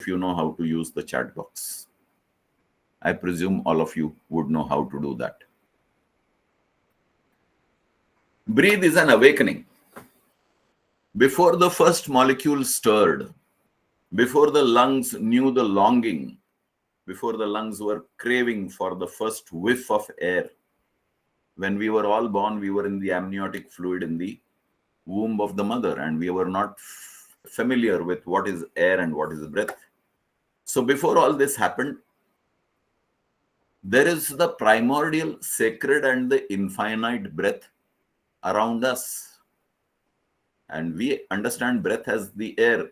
if you know how to use the chat box. I presume all of you would know how to do that. Breathe is an awakening. Before the first molecule stirred, before the lungs knew the longing, before the lungs were craving for the first whiff of air, when we were all born, we were in the amniotic fluid in the womb of the mother, and we were not familiar with what is air and what is breath. So before all this happened, there is the primordial, sacred, and the infinite breath around us. And we understand breath as the air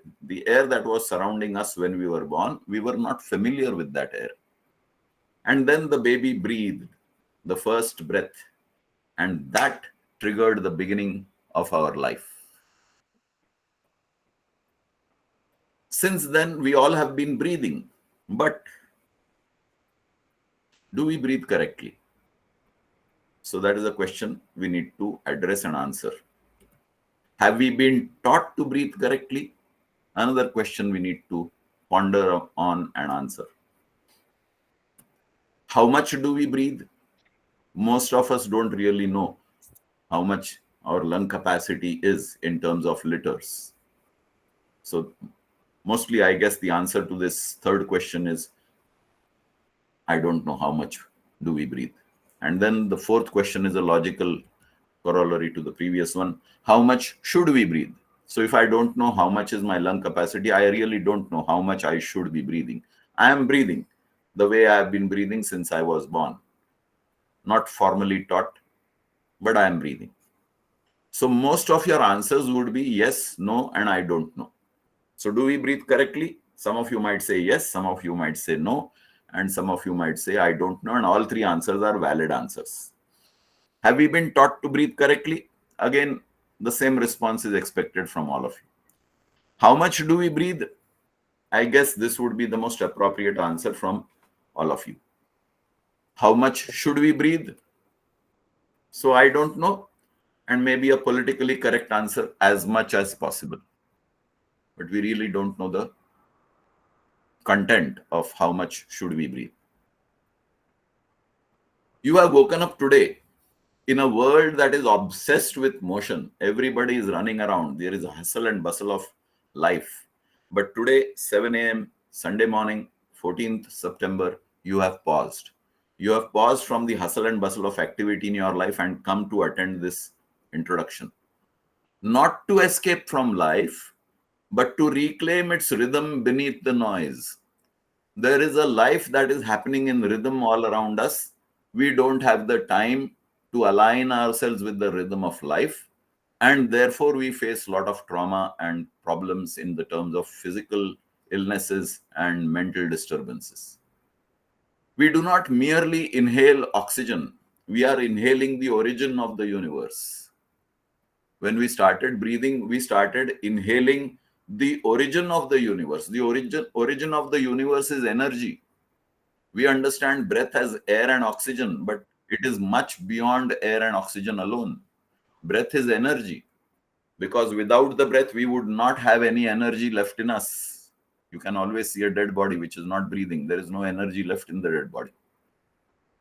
that was surrounding us when we were born. We were not familiar with that air. And then the baby breathed the first breath, and that triggered the beginning of our life. Since then, we all have been breathing, but do we breathe correctly? So that is a question we need to address and answer. Have we been taught to breathe correctly? Another question we need to ponder on and answer. How much do we breathe? Most of us don't really know how much our lung capacity is in terms of liters. So mostly, I guess the answer to this third question is, I don't know how much do we breathe. And then the fourth question is a logical corollary to the previous one. How much should we breathe? So if I don't know how much is my lung capacity, I really don't know how much I should be breathing. I am breathing the way I have been breathing since I was born. Not formally taught, but I am breathing. So most of your answers would be yes, no, and I don't know. So do we breathe correctly? Some of you might say yes, some of you might say no, and some of you might say I don't know, and all three answers are valid answers. Have we been taught to breathe correctly? Again, the same response is expected from all of you. How much do we breathe? I guess this would be the most appropriate answer from all of you. How much should we breathe? So I don't know, and maybe a politically correct answer, as much as possible. But we really don't know the content of how much should we breathe. You have woken up today in a world that is obsessed with motion. Everybody is running around. There is a hustle and bustle of life. But today, 7 a.m., Sunday morning, 14th September, you have paused. You have paused from the hustle and bustle of activity in your life and come to attend this introduction. Not to escape from life, but to reclaim its rhythm beneath the noise. There is a life that is happening in rhythm all around us. We don't have the time to align ourselves with the rhythm of life, and therefore we face a lot of trauma and problems in the terms of physical illnesses and mental disturbances. We do not merely inhale oxygen, we are inhaling the origin of the universe. When we started breathing, we started inhaling the origin of the universe. The origin of the universe is energy. We understand breath as air and oxygen, but it is much beyond air and oxygen alone. Breath is energy, because without the breath, we would not have any energy left in us. You can always see a dead body which is not breathing. There is no energy left in the dead body.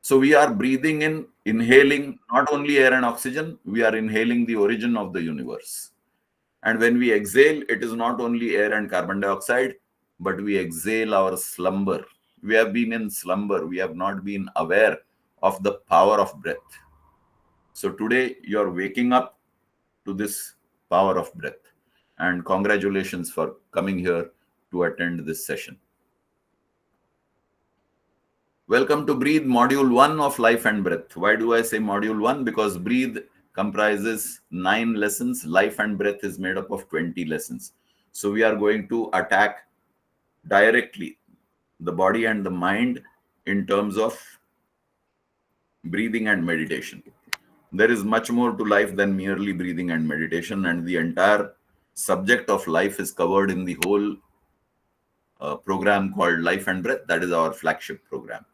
So we are breathing in, inhaling not only air and oxygen, we are inhaling the origin of the universe. And when we exhale, it is not only air and carbon dioxide, but we exhale our slumber. We have been in slumber. We have not been aware of the power of breath. So today you are waking up to this power of breath. And congratulations for coming here to attend this session. Welcome to Breathe, Module 1 of Life and Breath. Why do I say Module 1? Because Breathe comprises 9 lessons. Life and Breath is made up of 20 lessons. So we are going to attack directly the body and the mind in terms of breathing and meditation. There is much more to life than merely breathing and meditation, and the entire subject of life is covered in the whole program called Life and Breath. That is our flagship program.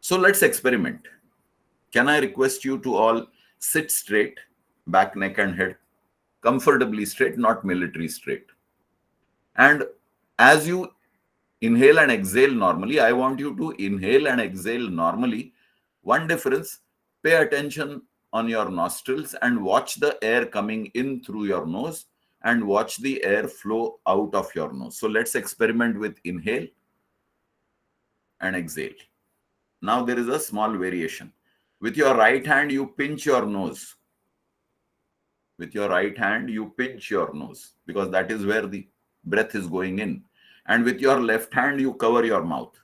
So let's experiment. Can I request you to all sit straight, back, neck, and head, comfortably straight, not military straight. And As you inhale and exhale normally, I want you to inhale and exhale normally. One difference, pay attention on your nostrils and watch the air coming in through your nose and watch the air flow out of your nose. So let's experiment with inhale and exhale. Now there is a small variation. With your right hand, you pinch your nose. With your right hand, you pinch your nose because that is where the breath is going in. And with your left hand, you cover your mouth.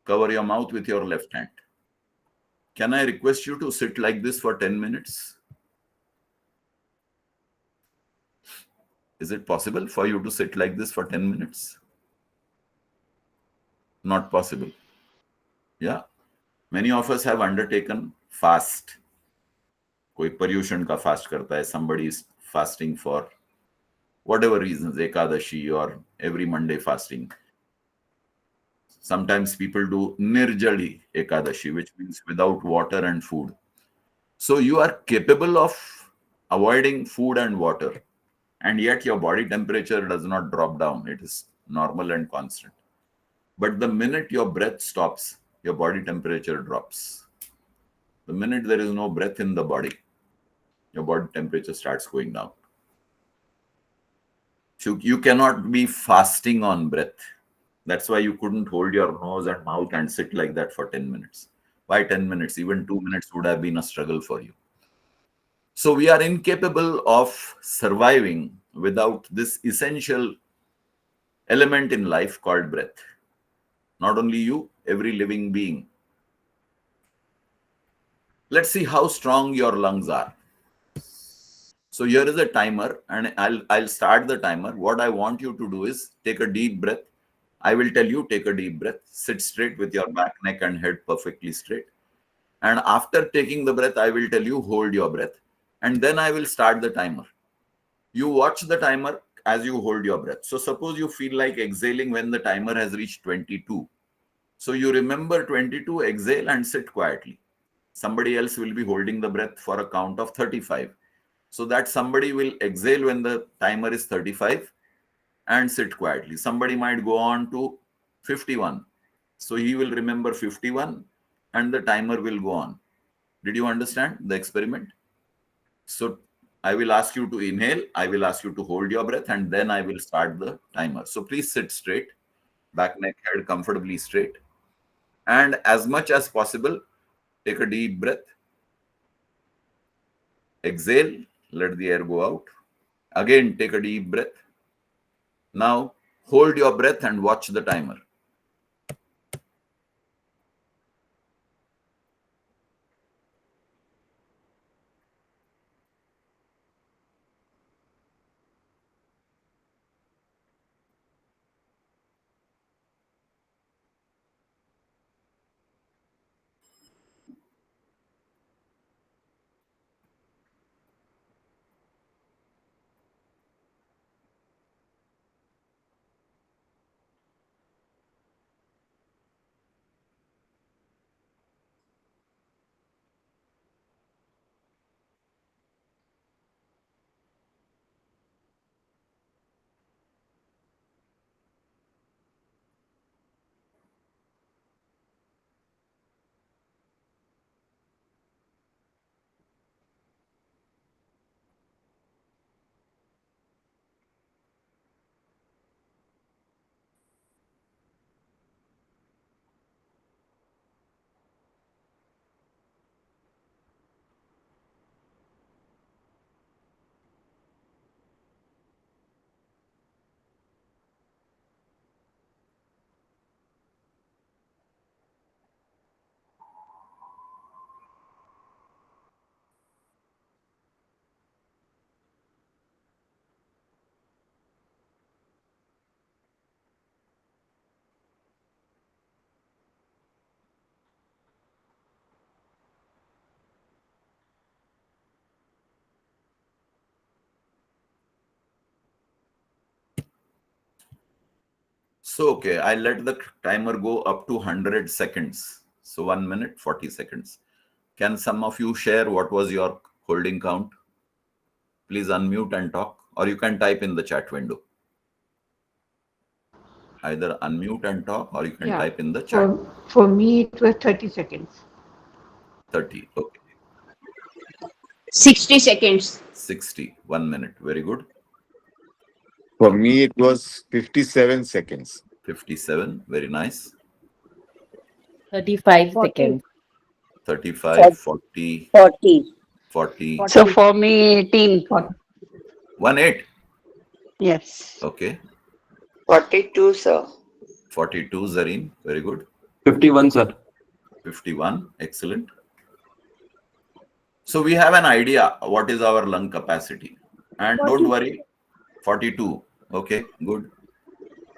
Cover your mouth with your left hand. Can I request you to sit like this for 10 minutes? Is it possible for you to sit like this for 10 minutes? Not possible. Yeah. Many of us have undertaken fast. कोई पर्यूषण का fast करता है. Somebody is fasting for whatever reasons, Ekadashi or every Monday fasting. Sometimes people do Nirjali Ekadashi, which means without water and food. So you are capable of avoiding food and water, and yet your body temperature does not drop down. It is normal and constant. But the minute your breath stops, your body temperature drops. The minute there is no breath in the body, your body temperature starts going down. So you cannot be fasting on breath. That's why you couldn't hold your nose and mouth and sit like that for 10 minutes. Why 10 minutes? Even 2 minutes would have been a struggle for you. So we are incapable of surviving without this essential element in life called breath. Not only you, every living being. Let's see how strong your lungs are. So here is a timer, and I'll start the timer. What I want you to do is take a deep breath. I will tell you, take a deep breath, sit straight with your back, neck, and head perfectly straight. And after taking the breath, I will tell you, hold your breath. And then I will start the timer. You watch the timer as you hold your breath. So suppose you feel like exhaling when the timer has reached 22. So you remember 22, exhale and sit quietly. Somebody else will be holding the breath for a count of 35. So that somebody will exhale when the timer is 35 and sit quietly. Somebody might go on to 51. So he will remember 51 and the timer will go on. Did you understand the experiment? So I will ask you to inhale, I will ask you to hold your breath, and then I will start the timer. So please sit straight, back, neck, head comfortably straight. And as much as possible, take a deep breath. Exhale, let the air go out. Again, take a deep breath. Now, hold your breath and watch the timer. So, okay, I let the timer go up to 100 seconds. So 1 minute, 40 seconds. Can some of you share what was your holding count? Please unmute and talk, or you can type in the chat window. either unmute and talk, or you can Yeah. type in the chat. For me, it was 30 seconds. 30. Okay. 60 seconds. 60. 1 minute. Very good. For me, it was 57 seconds. 57. Very nice. 35 40. seconds. 35, 40, 40. 40. So for me, 18. 1 8. Yes. Okay. 42, sir. 42, Zareen. Very good. 51, sir. 51. Excellent. So we have an idea what is our lung capacity. And don't worry, 42. Okay, good.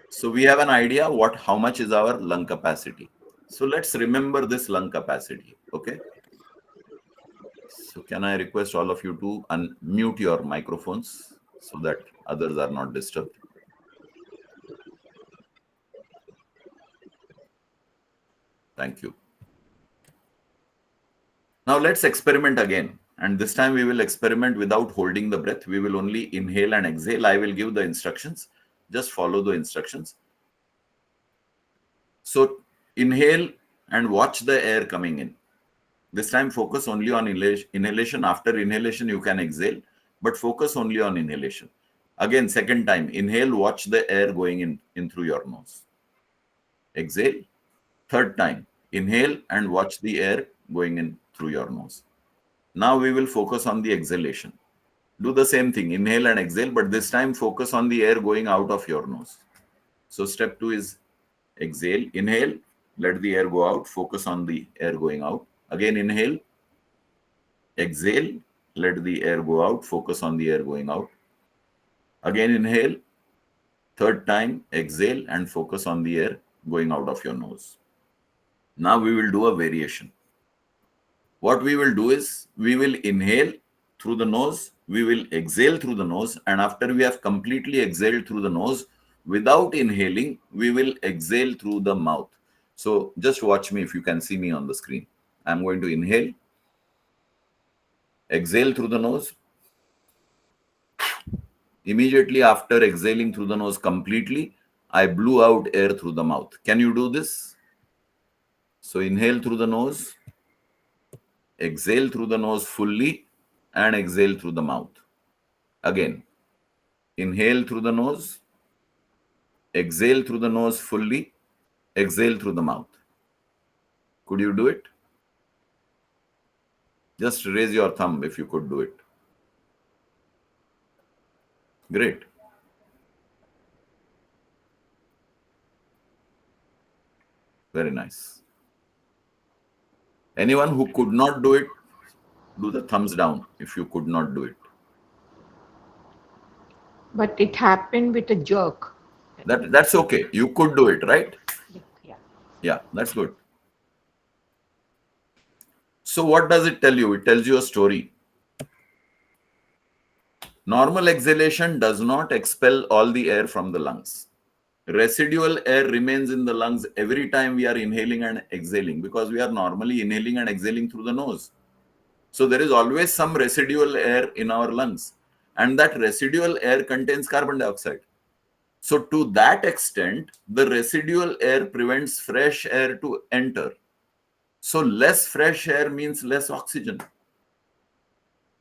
So we have an idea how much is our lung capacity. So let's remember this lung capacity. Okay. So can I request all of you to unmute your microphones so that others are not disturbed? Thank you. Now let's experiment again. And this time we will experiment without holding the breath. We will only inhale and exhale. I will give the instructions. Just follow the instructions. So inhale and watch the air coming in. This time focus only on inhalation. After inhalation, you can exhale, but focus only on inhalation. Again, second time, inhale, watch the air going in through your nose. Exhale. Third time, inhale and watch the air going in through your nose. Now we will focus on the exhalation. Do the same thing, inhale and exhale, but this time focus on the air going out of your nose. So step 2 is exhale, inhale, let the air go out, focus on the air going out. Again, inhale, exhale, let the air go out, focus on the air going out. Again, inhale, third time, exhale and focus on the air going out of your nose. Now we will do a variation. What we will do is we will inhale through the nose, we will exhale through the nose, and after we have completely exhaled through the nose, without inhaling, we will exhale through the mouth. So just watch me if you can see me on the screen. I'm going to inhale, exhale through the nose. Immediately after exhaling through the nose completely, I blew out air through the mouth. Can you do this? So inhale through the nose, exhale through the nose fully, and exhale through the mouth. Again, inhale through the nose, exhale through the nose fully, exhale through the mouth. Could you do it? Just raise your thumb if you could do it. Great. Very nice. Anyone who could not do it, do the thumbs down if you could not do it. But it happened with a jerk. That's okay. You could do it, right? Yeah. Yeah, that's good. So what does it tell you? It tells you a story. Normal exhalation does not expel all the air from the lungs. Residual air remains in the lungs every time we are inhaling and exhaling, because we are normally inhaling and exhaling through the nose. So there is always some residual air in our lungs, and that residual air contains carbon dioxide. So to that extent, the residual air prevents fresh air to enter. So less fresh air means less oxygen.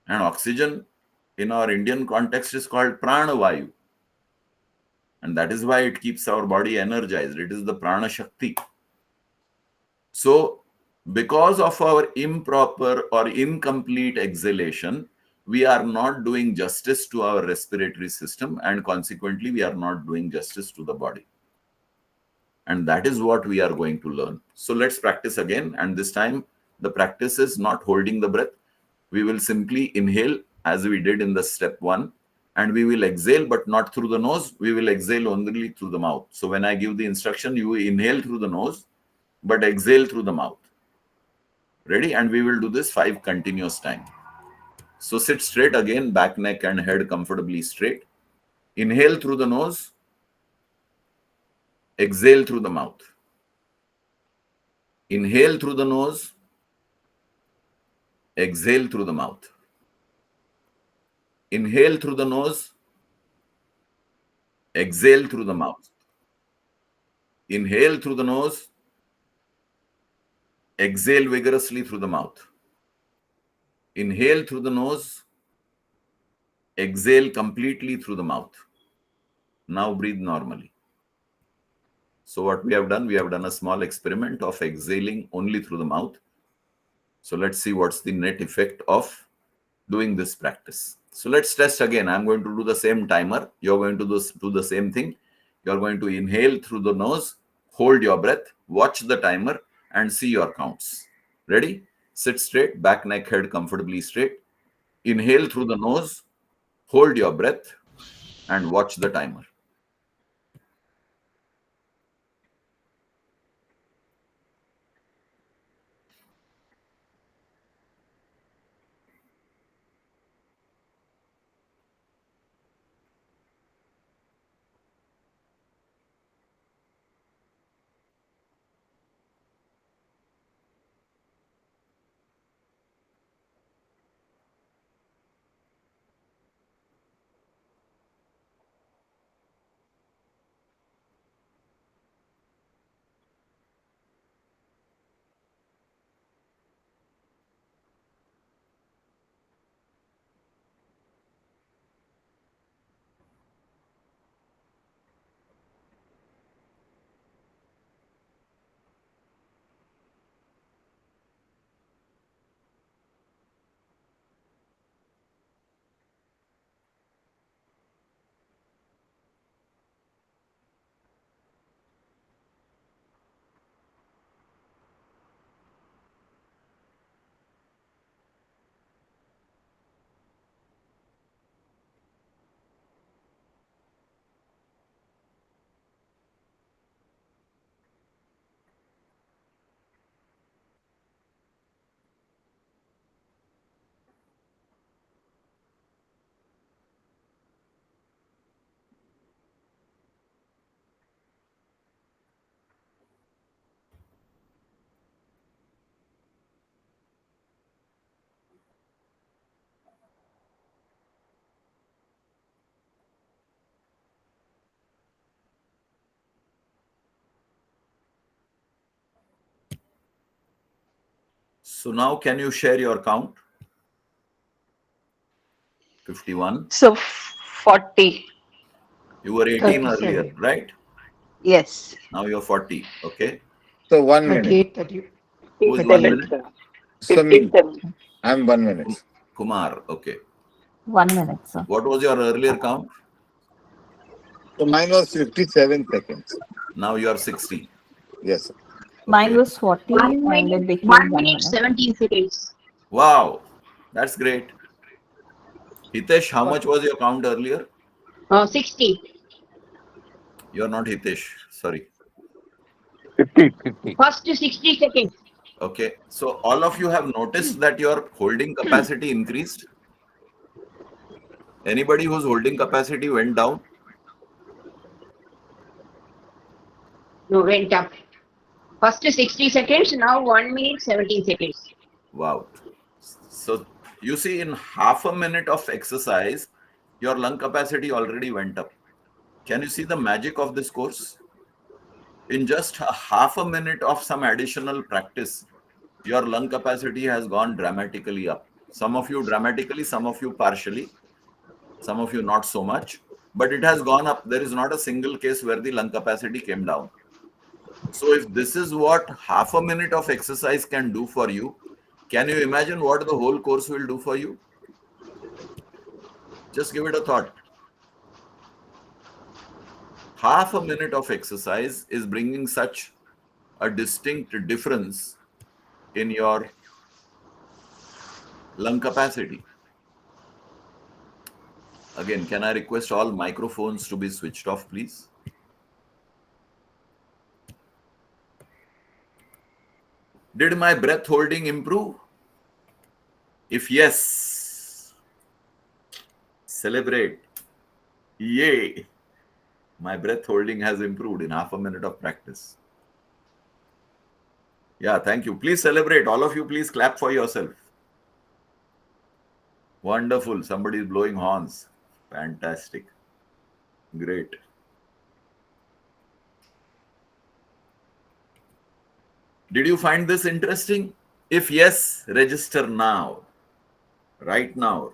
And oxygen in our Indian context is called prana vayu. And that is why it keeps our body energized. It is the prana shakti. So because of our improper or incomplete exhalation, we are not doing justice to our respiratory system, and consequently, we are not doing justice to the body. And that is what we are going to learn. So let's practice again. And this time, the practice is not holding the breath. We will simply inhale as we did in the step 1. And we will exhale, but not through the nose. We will exhale only through the mouth. So when I give the instruction, you inhale through the nose, but exhale through the mouth. Ready? And we will do this 5 continuous times. So sit straight again, back, neck, and head comfortably straight. Inhale through the nose. Exhale through the mouth. Inhale through the nose. Exhale through the mouth. Inhale through the nose. Exhale through the mouth. Inhale through the nose. Exhale vigorously through the mouth. Inhale through the nose. Exhale completely through the mouth. Now breathe normally. So what we have done a small experiment of exhaling only through the mouth. So let's see what's the net effect of doing this practice. So let's test again. I'm going to do the same timer. You're going to do the same thing. You're going to inhale through the nose, hold your breath, watch the timer, and see your counts. Ready? Sit straight, back, neck, head comfortably straight. Inhale through the nose, hold your breath, and watch the timer. So now can you share your count? 51. So 40. You were 18 37. earlier, right? Yes. Now you're 40. Okay. So 1 minute. 38, 30. Who's 1 57, minute? sir. So me, 57. I'm 1 minute. Kumar. Okay. 1 minute, sir. What was your earlier count? So mine was 57 seconds. Now you are 60. Yes, sir. Mine Okay. was 40 and it became 1 1 minute, minute. 17 seconds. Wow. That's great. Hitesh, how much was your count earlier? 60. You're not Hitesh. Sorry. 50. First 60 seconds. Okay. So all of you have noticed that your holding capacity increased? Anybody whose holding capacity went down? No, went up. First 60 seconds, now 1 minute, 17 seconds. Wow. So you see, in half a minute of exercise, your lung capacity already went up. Can you see the magic of this course? In just a half a minute of some additional practice, your lung capacity has gone dramatically up. Some of you dramatically, some of you partially, some of you not so much, but it has gone up. There is not a single case where the lung capacity came down. So if this is what half a minute of exercise can do for you, can you imagine what the whole course will do for you? Just give it a thought. Half a minute of exercise is bringing such a distinct difference in your lung capacity. Again, can I request all microphones to be switched off, please? Did my breath holding improve? If yes, celebrate. Yay! My breath holding has improved in half a minute of practice. Yeah, thank you. Please celebrate. All of you, please clap for yourself. Wonderful. Somebody is blowing horns. Fantastic. Great. Did you find this interesting? If yes, register now. Right now,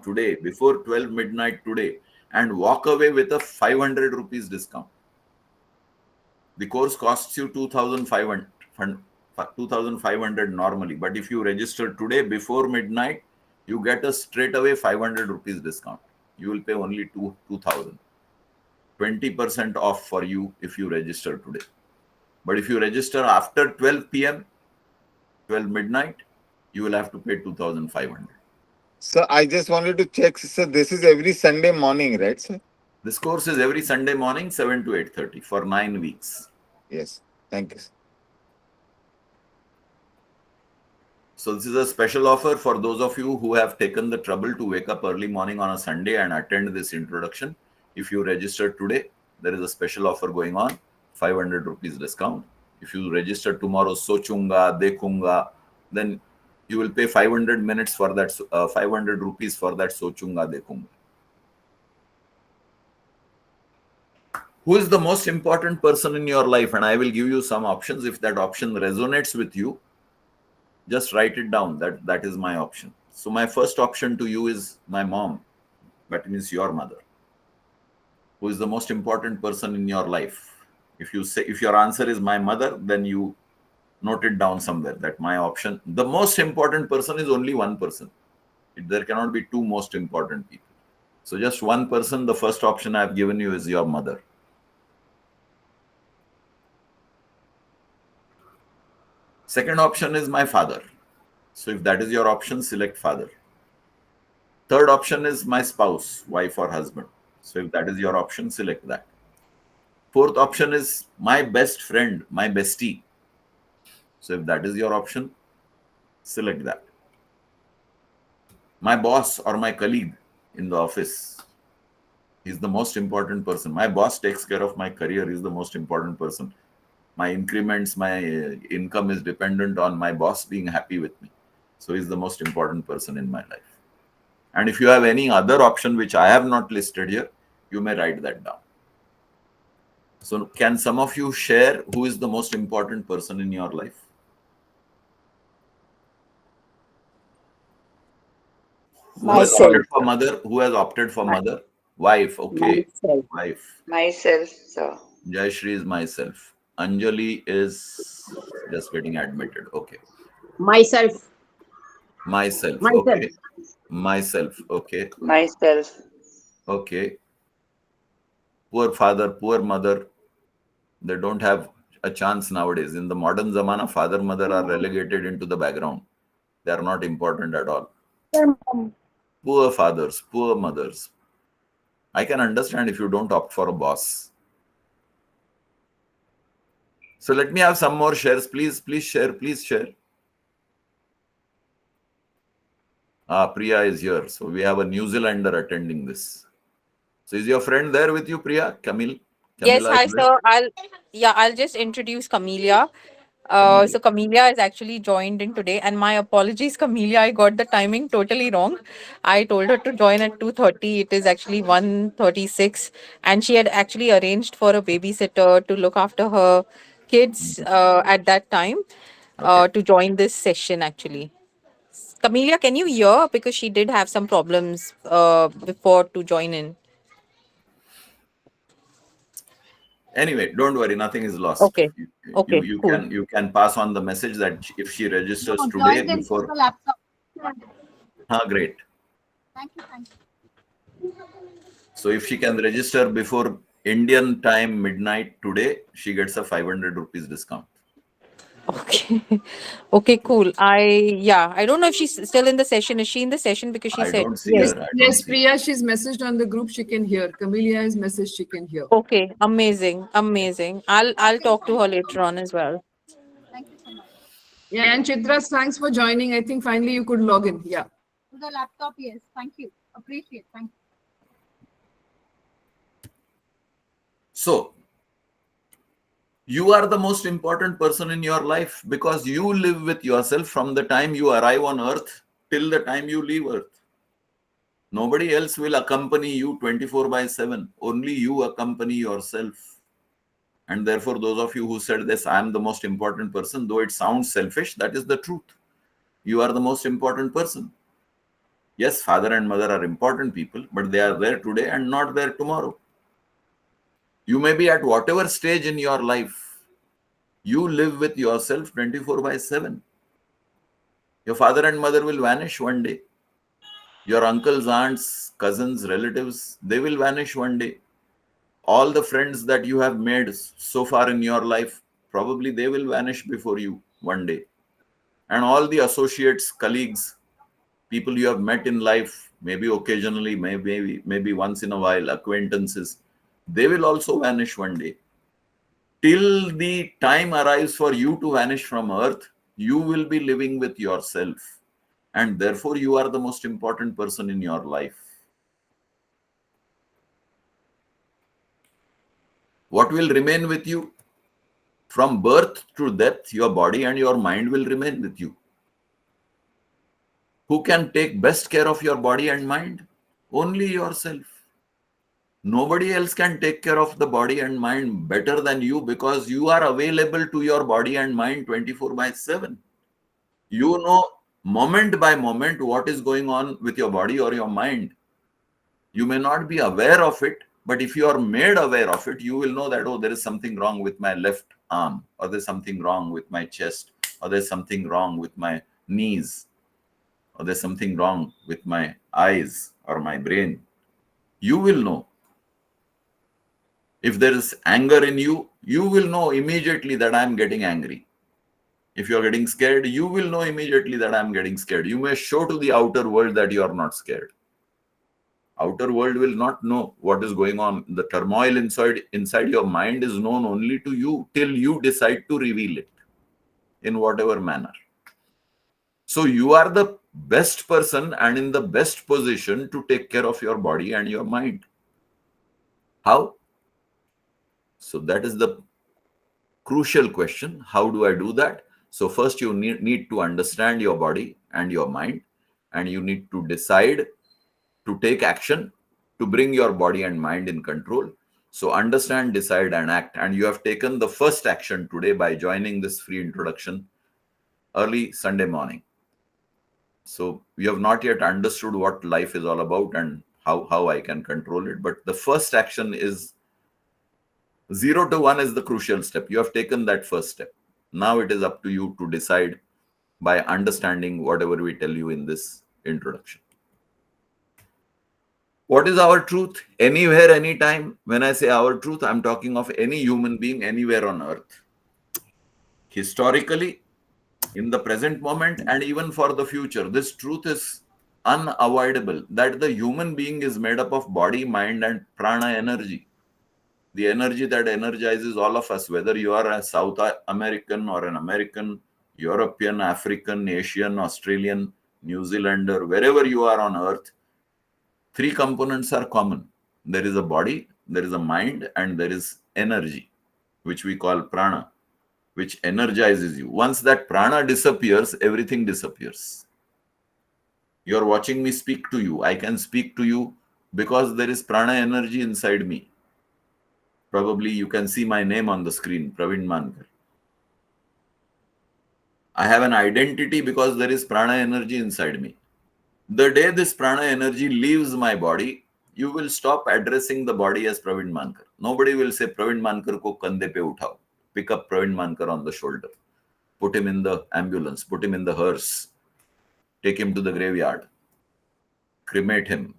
today, before 12 midnight today, and walk away with a 500 rupees discount. The course costs you 2,500 normally, but if you register today before midnight, you get a straight away 500 rupees discount. You will pay only 2,000. 20% off for you if you register today. But if you register after 12 p.m., 12 midnight, you will have to pay 2,500. So I just wanted to check, sir, this is every Sunday morning, right, sir? This course is every Sunday morning, 7 to 8:30 for 9 weeks. Yes. Thank you, sir. So this is a special offer for those of you who have taken the trouble to wake up early morning on a Sunday and attend this introduction. If you register today, there is a special offer going on, 500 rupees discount. If you register tomorrow, sochunga, dekhunga, then you will pay 500 minutes for that, 500 rupees for that sochunga, dekhunga. Who is the most important person in your life? And I will give you some options. If that option resonates with you, just write it down. That is my option. So my first option to you is my mom. That means your mother. Who is the most important person in your life? If your answer is my mother, then you note it down somewhere that my option. The most important person is only one person. There cannot be two most important people. So just one person. The first option I have given you is your mother. Second option is my father. So if that is your option, select father. Third option is my spouse, wife or husband. So if that is your option, select that. Fourth option is my best friend, my bestie. So if that is your option, select that. My boss or my colleague in the office is the most important person. My boss takes care of my career, is the most important person. My increments, my income is dependent on my boss being happy with me. So he's the most important person in my life. And if you have any other option which I have not listed here, you may write that down. So can some of you share who is the most important person in your life? Who has Myself. opted for mother? Who has opted for mother? Wife. Okay. Myself. Wife. Myself, sir. Jayashri is myself. Anjali is just getting admitted. Okay. Myself. Myself. Myself. Okay. Myself. Okay. Myself. Okay. Poor father, poor mother. They don't have a chance nowadays. In the modern zamana, father, mother are relegated into the background. They are not important at all. Poor fathers, poor mothers. I can understand if you don't opt for a boss. So let me have some more shares, please. Please share. Please share. Priya is here. So we have a New Zealander attending this. So is your friend there with you, Priya? Camille? Yes, Camilla hi is there? sir. I'll just introduce Camelia. Camelia. So Camelia is actually joined in today, and my apologies, Camelia. I got the timing totally wrong. I told her to join at 2:30. It is actually 1:36, and she had actually arranged for a babysitter to look after her kids at that time Okay. to join this session. Actually, Camelia, can you hear? Because she did have some problems before to join in. Anyway, don't worry, nothing is lost. Okay. Okay. Cool. You can pass on the message that if she registers today before. Great. Thank you. So if she can register before Indian time midnight today, she gets a 500 rupees discount. Okay. Okay, cool. I don't know if she's still in the session. Is she in the session? Because she I said don't see yes. her. I don't Yes, see Priya, she's messaged on the group. She can hear. Camelia has messaged. She can hear. Okay, amazing, amazing. I'll talk to her later on as well. Thank you so much. Yeah, and Chitras, thanks for joining. I think finally you could log in. Yeah. To the laptop, yes. Thank you. Appreciate. Thank you. So, you are the most important person in your life because you live with yourself from the time you arrive on earth till the time you leave earth. Nobody else will accompany you 24/7. Only you accompany yourself. And therefore, those of you who said this, I am the most important person, though it sounds selfish, that is the truth. You are the most important person. Yes, father and mother are important people, but they are there today and not there tomorrow. You may be at whatever stage in your life. You live with yourself 24/7. Your father and mother will vanish one day. Your uncles, aunts, cousins, relatives, they will vanish one day. All the friends that you have made so far in your life, probably they will vanish before you one day. And all the associates, colleagues, people you have met in life, maybe occasionally, maybe once in a while, acquaintances, they will also vanish one day. Till the time arrives for you to vanish from earth, you will be living with yourself. And therefore, you are the most important person in your life. What will remain with you? From birth to death, your body and your mind will remain with you. Who can take best care of your body and mind? Only yourself. Nobody else can take care of the body and mind better than you, because you are available to your body and mind 24/7. You know moment by moment what is going on with your body or your mind. You may not be aware of it, but if you are made aware of it, you will know that, oh, there is something wrong with my left arm, or there's something wrong with my chest, or there's something wrong with my knees, or there's something wrong with my eyes or my brain. You will know. If there is anger in you, you will know immediately that I'm getting angry. If you're getting scared, you will know immediately that I'm getting scared. You may show to the outer world that you are not scared. Outer world will not know what is going on. The turmoil inside your mind is known only to you till you decide to reveal it in whatever manner. So you are the best person and in the best position to take care of your body and your mind. How? So that is the crucial question. How do I do that? So first you need to understand your body and your mind, and you need to decide to take action to bring your body and mind in control. So understand, decide, and act. And you have taken the first action today by joining this free introduction early Sunday morning. So you have not yet understood what life is all about and how I can control it. But the first action is 0 to 1 is the crucial step. You have taken that first step. Now it is up to you to decide by understanding whatever we tell you in this introduction. What is our truth? Anywhere, anytime. When I say our truth, I'm talking of any human being anywhere on earth. Historically, in the present moment, and even for the future, this truth is unavoidable, that the human being is made up of body, mind, and prana energy. The energy that energizes all of us, whether you are a South American or an American, European, African, Asian, Australian, New Zealander, wherever you are on earth, three components are common. There is a body, there is a mind, and there is energy, which we call prana, which energizes you. Once that prana disappears, everything disappears. You're watching me speak to you. I can speak to you because there is prana energy inside me. Probably you can see my name on the screen, Praveen Mankar. I have an identity because there is prana energy inside me. The day this prana energy leaves my body, you will stop addressing the body as Praveen Mankar. Nobody will say, Praveen Mankar ko kande pe uthao. Pick up Praveen Mankar on the shoulder. Put him in the ambulance. Put him in the hearse. Take him to the graveyard. Cremate him.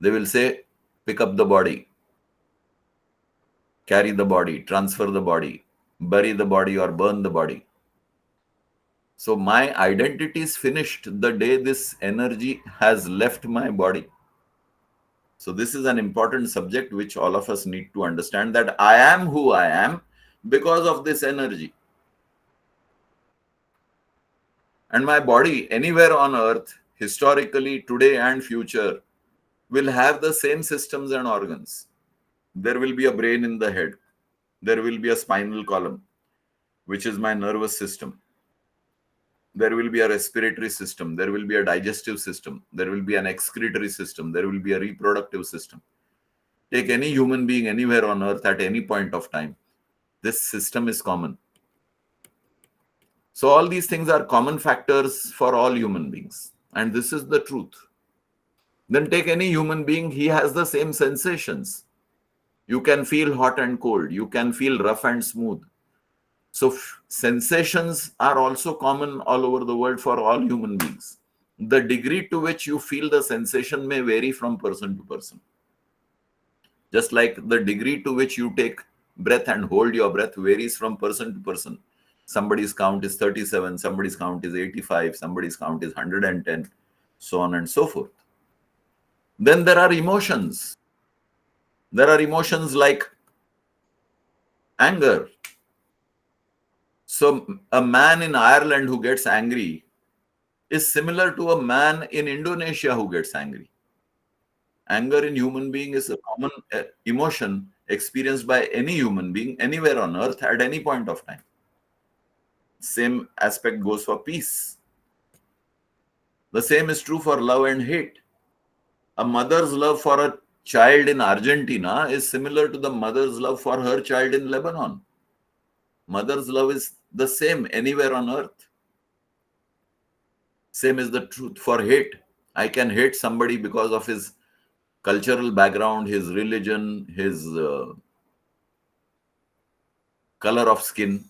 They will say, pick up the body. Carry the body. Transfer the body. Bury the body or burn the body. So my identity is finished the day this energy has left my body. So this is an important subject which all of us need to understand, that I am who I am because of this energy. And my body, anywhere on earth, historically, today and future, will have the same systems and organs. There will be a brain in the head. There will be a spinal column, which is my nervous system. There will be a respiratory system. There will be a digestive system. There will be an excretory system. There will be a reproductive system. Take any human being anywhere on earth at any point of time. This system is common. So all these things are common factors for all human beings. And this is the truth. Then take any human being, he has the same sensations. You can feel hot and cold. You can feel rough and smooth. So sensations are also common all over the world for all human beings. The degree to which you feel the sensation may vary from person to person. Just like the degree to which you take breath and hold your breath varies from person to person. Somebody's count is 37, somebody's count is 85, somebody's count is 110, so on and so forth. Then there are emotions. There are emotions like anger. So a man in Ireland who gets angry is similar to a man in Indonesia who gets angry. Anger in human being is a common emotion experienced by any human being anywhere on earth at any point of time. Same aspect goes for peace. The same is true for love and hate. A mother's love for a child in Argentina is similar to the mother's love for her child in Lebanon. Mother's love is the same anywhere on earth. Same is the truth for hate. I can hate somebody because of his cultural background, his religion, his color of skin.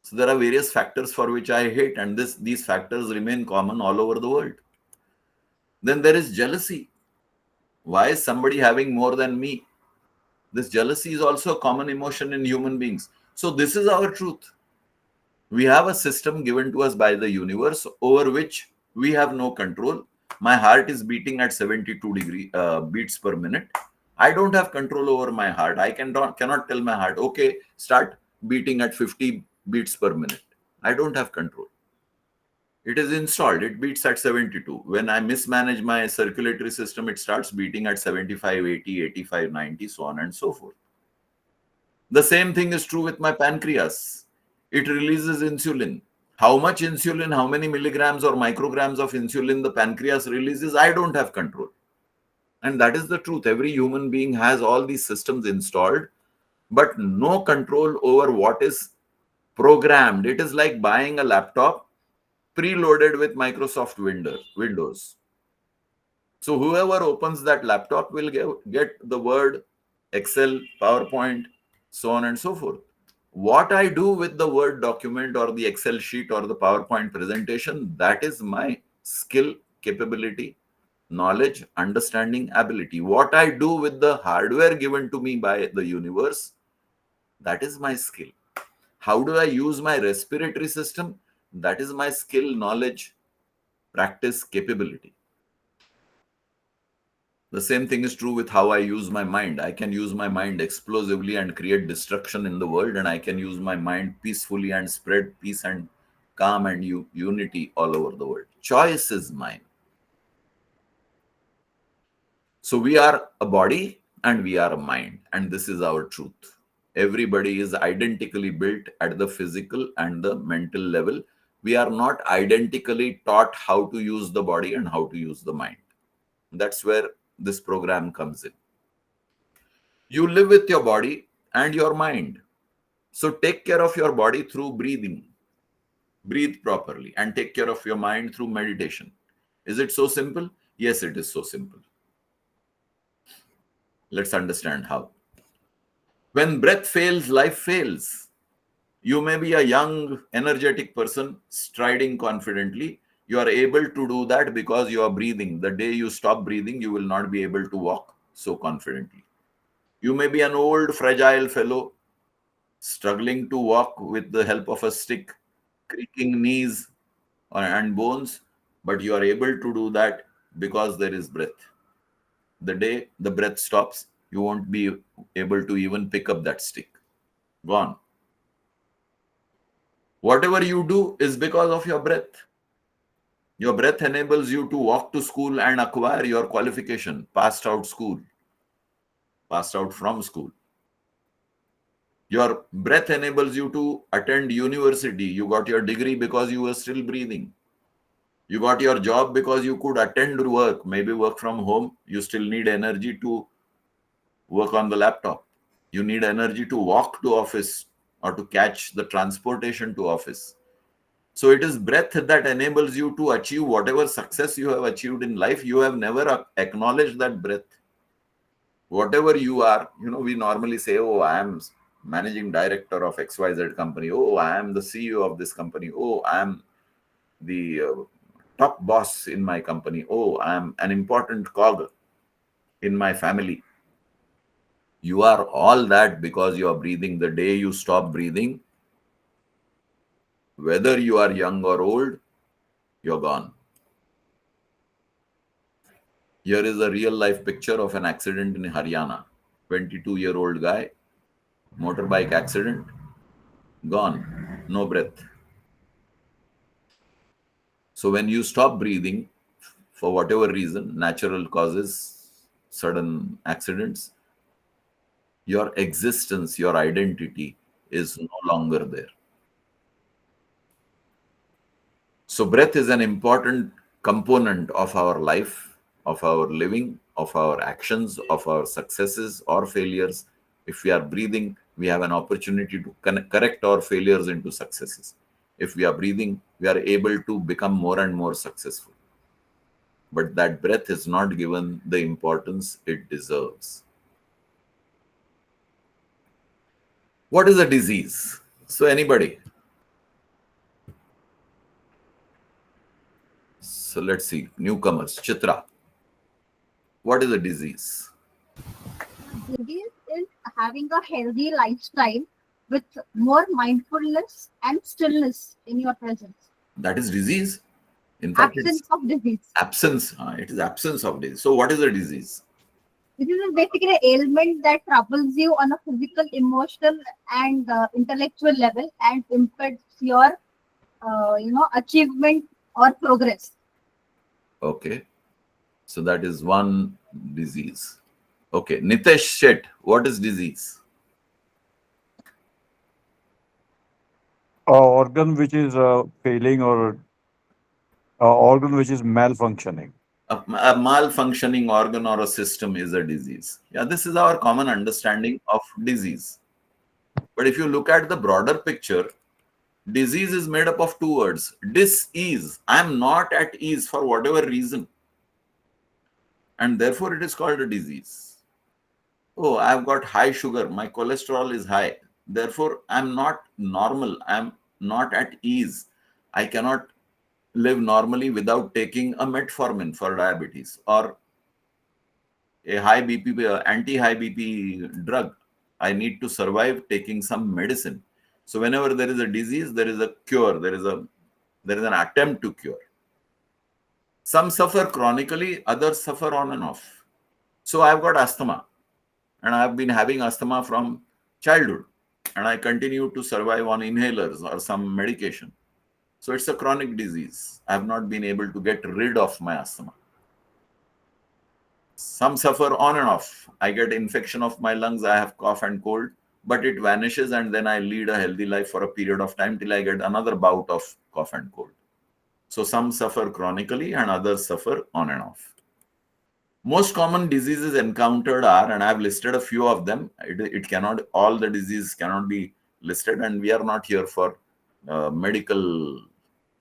So there are various factors for which I hate, and these factors remain common all over the world. Then there is jealousy. Why is somebody having more than me? This jealousy is also a common emotion in human beings. So this is our truth. We have a system given to us by the universe over which we have no control. My heart is beating at 72 beats per minute. I don't have control over my heart. I cannot tell my heart, okay, start beating at 50 beats per minute. I don't have control. It is installed. It beats at 72. When I mismanage my circulatory system, it starts beating at 75, 80, 85, 90, so on and so forth. The same thing is true with my pancreas. It releases insulin. How much insulin, how many milligrams or micrograms of insulin the pancreas releases, I don't have control. And that is the truth. Every human being has all these systems installed, but no control over what is programmed. It is like buying a laptop preloaded with Microsoft Windows. So whoever opens that laptop will get the Word, Excel, PowerPoint, so on and so forth. What I do with the Word document or the Excel sheet or the PowerPoint presentation, that is my skill, capability, knowledge, understanding, ability. What I do with the hardware given to me by the universe, that is my skill. How do I use my respiratory system? That is my skill, knowledge, practice, capability. The same thing is true with how I use my mind. I can use my mind explosively and create destruction in the world, and I can use my mind peacefully and spread peace and calm and unity all over the world. Choice is mine. So we are a body and we are a mind, and this is our truth. Everybody is identically built at the physical and the mental level. We are not identically taught how to use the body and how to use the mind. That's where this program comes in. You live with your body and your mind. So take care of your body through breathing. Breathe properly and take care of your mind through meditation. Is it so simple? Yes, it is so simple. Let's understand how. When breath fails, life fails. You may be a young, energetic person striding confidently. You are able to do that because you are breathing. The day you stop breathing, you will not be able to walk so confidently. You may be an old, fragile fellow struggling to walk with the help of a stick, creaking knees and bones, but you are able to do that because there is breath. The day the breath stops, you won't be able to even pick up that stick. Gone. Whatever you do is because of your breath. Your breath enables you to walk to school and acquire your qualification, passed out from school. Your breath enables you to attend university. You got your degree because you were still breathing. You got your job because you could attend work, maybe work from home. You still need energy to work on the laptop. You need energy to walk to office or to catch the transportation to office. So it is breath that enables you to achieve whatever success you have achieved in life. You have never acknowledged that breath. Whatever you are, we normally say, oh, I am managing director of XYZ company. Oh, I am the CEO of this company. Oh, I am the top boss in my company. Oh, I am an important cog in my family. You are all that because you are breathing. The day you stop breathing, whether you are young or old, you're gone. Here is a real life picture of an accident in Haryana. 22-year-old guy, motorbike accident, gone, no breath. So when you stop breathing, for whatever reason, natural causes, sudden accidents, your existence, your identity is no longer there. So breath is an important component of our life, of our living, of our actions, of our successes or failures. If we are breathing, we have an opportunity to correct our failures into successes. If we are breathing, we are able to become more and more successful. But that breath is not given the importance it deserves. What is a disease? So anybody? So let's see, newcomers, Chitra. What is a disease? Disease is having a healthy lifestyle with more mindfulness and stillness in your presence. That is disease. In fact, Absence it's of disease. absence. It is absence of disease. So what is a disease? This is basically an ailment that troubles you on a physical, emotional, and intellectual level and impedes your, achievement or progress. Okay. So that is one disease. Okay. Nitesh Shet, what is disease? Organ which is failing or organ which is malfunctioning. A malfunctioning organ or a system is a disease. Yeah, this is our common understanding of disease. But if you look at the broader picture, disease is made up of two words. Dis-ease. I am not at ease for whatever reason. And therefore it is called a disease. Oh, I've got high sugar. My cholesterol is high. Therefore, I'm not normal. I'm not at ease. I cannot live normally without taking a metformin for diabetes or a high BP, anti-high BP drug. I need to survive taking some medicine. So whenever there is a disease, there is a cure. There is an attempt to cure. Some suffer chronically, others suffer on and off. So I've got asthma, and I've been having asthma from childhood, and I continue to survive on inhalers or some medication. So it's a chronic disease. I have not been able to get rid of my asthma. Some suffer on and off. I get infection of my lungs, I have cough and cold, but it vanishes and then I lead a healthy life for a period of time till I get another bout of cough and cold. So some suffer chronically and others suffer on and off. Most common diseases encountered are, and I have listed a few of them. All the diseases cannot be listed, and we are not here for medical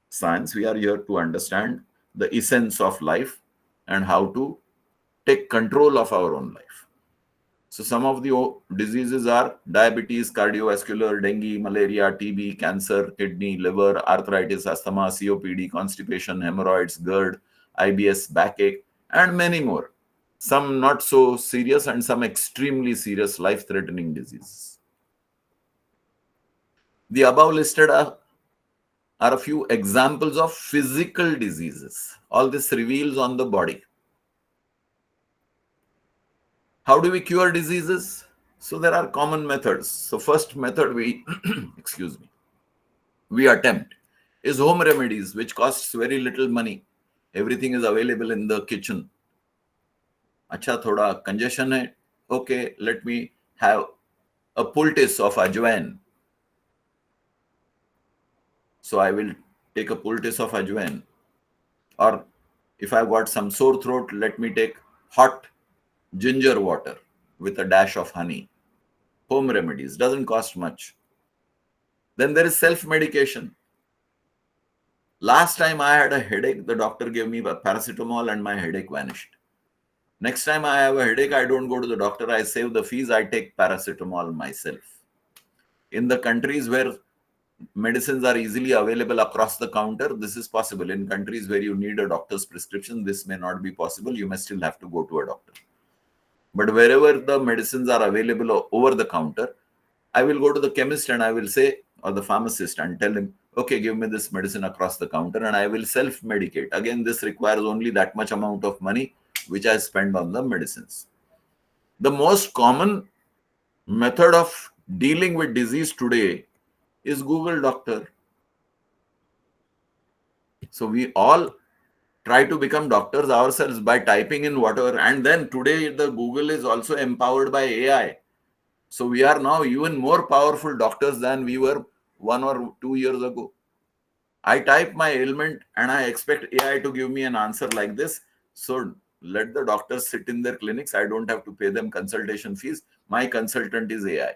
science. We are here to understand the essence of life and how to take control of our own life. So some of the diseases are diabetes, cardiovascular, dengue, malaria, TB, cancer, kidney, liver, arthritis, asthma, COPD, constipation, hemorrhoids, GERD, IBS, backache, and many more. Some not so serious and some extremely serious life-threatening diseases. The above listed are a few examples of physical diseases. All this reveals on the body. How do we cure diseases? So there are common methods. So first method we attempt is home remedies, which costs very little money. Everything is available in the kitchen. Acha thoda congestion hai. Okay, let me have a poultice of ajwain. So I will take a poultice of ajwain. Or if I've got some sore throat, let me take hot ginger water. with a dash of honey. Home remedies, doesn't cost much. Then there is self-medication. Last time I had a headache, the doctor gave me paracetamol and my headache vanished. Next time I have a headache, I don't go to the doctor, I save the fees, I take paracetamol myself. In the countries where medicines are easily available across the counter, this is possible. In countries where you need a doctor's prescription, this may not be possible. You may still have to go to a doctor. But wherever the medicines are available over the counter, I will go to the chemist and I will say, or the pharmacist, and tell him, okay, give me this medicine across the counter, and I will self-medicate. Again, this requires only that much amount of money which I spend on the medicines. The most common method of dealing with disease today is Google Doctor. So we all try to become doctors ourselves by typing in whatever. And then today the Google is also empowered by AI. So we are now even more powerful doctors than we were 1 or 2 years ago. I type my ailment and I expect AI to give me an answer like this. So let the doctors sit in their clinics. I don't have to pay them consultation fees. My consultant is AI.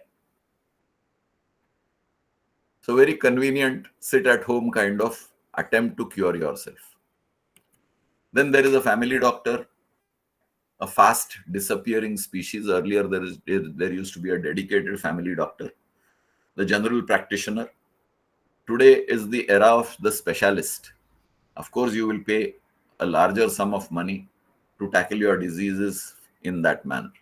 So very convenient, sit at home kind of attempt to cure yourself. Then there is a family doctor, a fast disappearing species. Earlier there used to be a dedicated family doctor. The general practitioner. Today is the era of the specialist. Of course, you will pay a larger sum of money to tackle your diseases in that manner.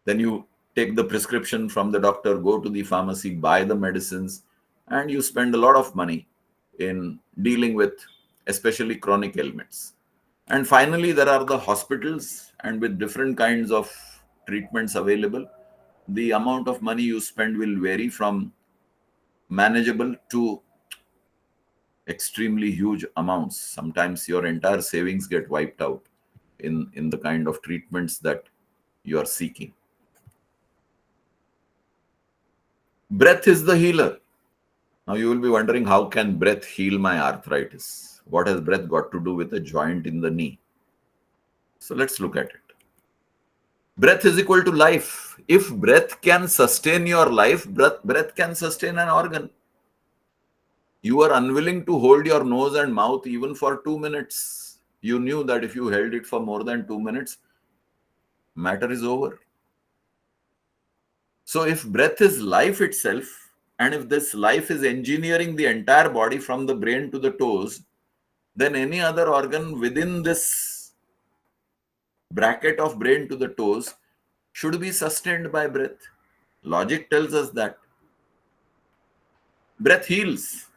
Then you take the prescription from the doctor, go to the pharmacy, buy the medicines, and you spend a lot of money in dealing with especially chronic ailments. And finally, there are the hospitals, and with different kinds of treatments available, the amount of money you spend will vary from manageable to extremely huge amounts. Sometimes your entire savings get wiped out in the kind of treatments that you are seeking. Breath is the healer. Now you will be wondering, how can breath heal my arthritis? What has breath got to do with a joint in the knee? So let's look at it. Breath is equal to life. If breath can sustain your life, breath can sustain an organ. You are unwilling to hold your nose and mouth even for 2 minutes. You knew that if you held it for more than 2 minutes, matter is over. So if breath is life itself, and if this life is engineering the entire body from the brain to the toes, then any other organ within this bracket of brain to the toes should be sustained by breath. Logic tells us that. Breath heals.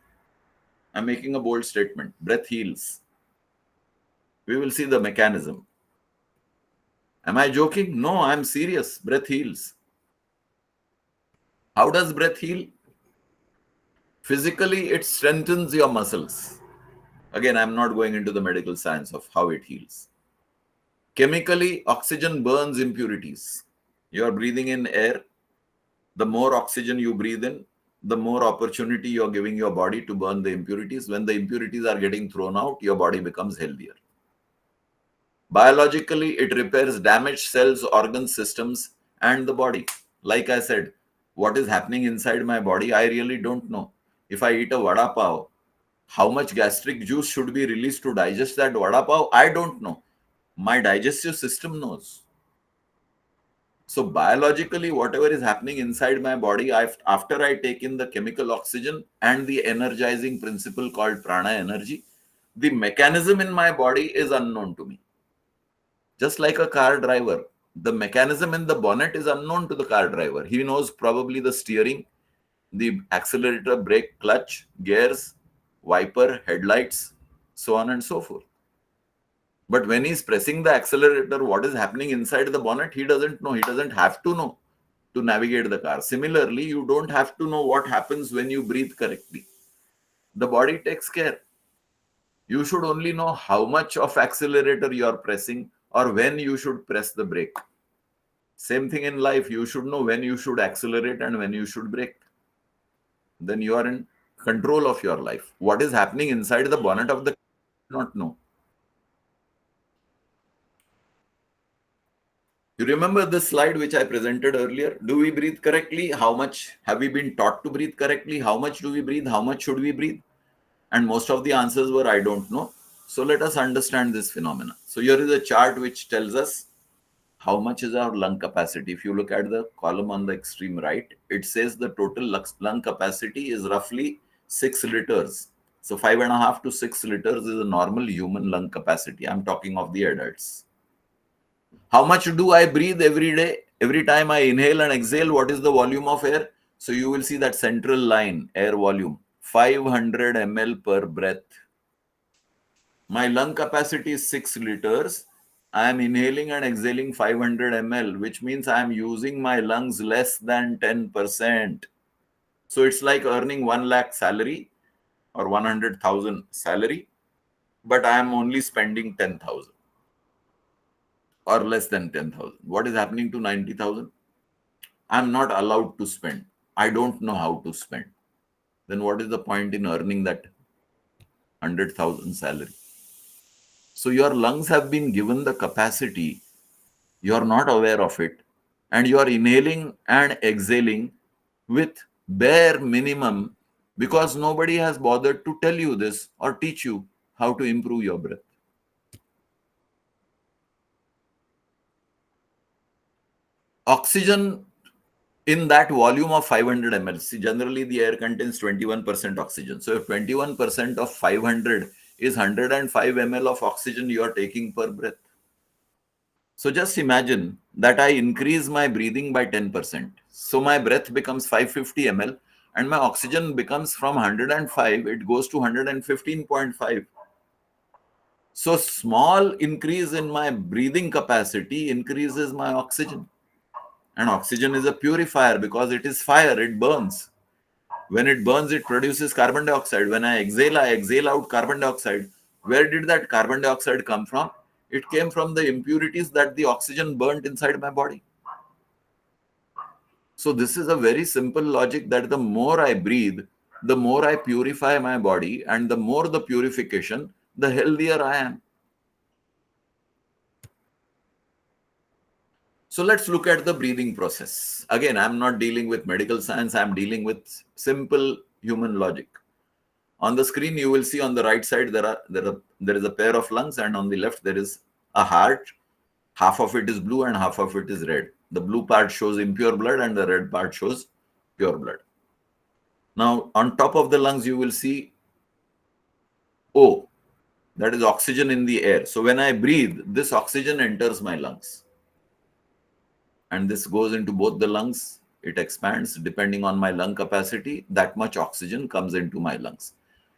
I'm making a bold statement. Breath heals. We will see the mechanism. Am I joking? No, I'm serious. Breath heals. How does breath heal? Physically, it strengthens your muscles. Again, I'm not going into the medical science of how it heals. Chemically, oxygen burns impurities. You are breathing in air. The more oxygen you breathe in, the more opportunity you're giving your body to burn the impurities. When the impurities are getting thrown out, your body becomes healthier. Biologically, it repairs damaged cells, organ systems, and the body. Like I said, what is happening inside my body, I really don't know. If I eat a vada pav, how much gastric juice should be released to digest that vada pav? I don't know. My digestive system knows. So biologically, whatever is happening inside my body, after I take in the chemical oxygen and the energizing principle called prana energy, the mechanism in my body is unknown to me. Just like a car driver, the mechanism in the bonnet is unknown to the car driver. He knows probably the steering, the accelerator, brake, clutch, gears, wiper, headlights, so on and so forth. But when he's pressing the accelerator, what is happening inside the bonnet, he doesn't know. He doesn't have to know to navigate the car. Similarly, you don't have to know what happens when you breathe correctly. The body takes care. You should only know how much of accelerator you are pressing or when you should press the brake. Same thing in life. You should know when you should accelerate and when you should brake. Then you are in control of your life. What is happening inside the bonnet of the car, you do not know. You remember this slide which I presented earlier? Do we breathe correctly? How much have we been taught to breathe correctly? How much do we breathe? How much should we breathe? And most of the answers were, I don't know. So let us understand this phenomena. So here is a chart which tells us how much is our lung capacity. If you look at the column on the extreme right, it says the total lung capacity is roughly 6 liters. So 5.5 to 6 liters is a normal human lung capacity. I'm talking of the adults. How much do I breathe every day? Every time I inhale and exhale, what is the volume of air? So you will see that central line, air volume, 500 ml per breath. My lung capacity is 6 liters. I am inhaling and exhaling 500 ml, which means I am using my lungs less than 10%. So it's like earning 1 lakh salary or 100,000 salary, but I am only spending 10,000 or less than 10,000. What is happening to 90,000? I'm not allowed to spend. I don't know how to spend. Then what is the point in earning that 100,000 salary? So your lungs have been given the capacity, you are not aware of it, and you are inhaling and exhaling with bare minimum because nobody has bothered to tell you this or teach you how to improve your breath. Oxygen in that volume of 500 ml. See, generally the air contains 21% oxygen. So if 21% of 500 is 105 ml of oxygen you are taking per breath. So just imagine that I increase my breathing by 10%. So my breath becomes 550 ml and my oxygen becomes from 105, it goes to 115.5. So small increase in my breathing capacity increases my oxygen. And oxygen is a purifier because it is fire, it burns. When it burns, it produces carbon dioxide. When I exhale out carbon dioxide. Where did that carbon dioxide come from? It came from the impurities that the oxygen burnt inside my body. So this is a very simple logic that the more I breathe, the more I purify my body, and the more the purification, the healthier I am. So let's look at the breathing process. Again, I'm not dealing with medical science. I'm dealing with simple human logic. On the screen, you will see on the right side, there is a pair of lungs, and on the left, there is a heart. Half of it is blue and half of it is red. The blue part shows impure blood and the red part shows pure blood. Now, on top of the lungs, you will see O. That is oxygen in the air. So when I breathe, this oxygen enters my lungs. And this goes into both the lungs. It expands depending on my lung capacity. That much oxygen comes into my lungs.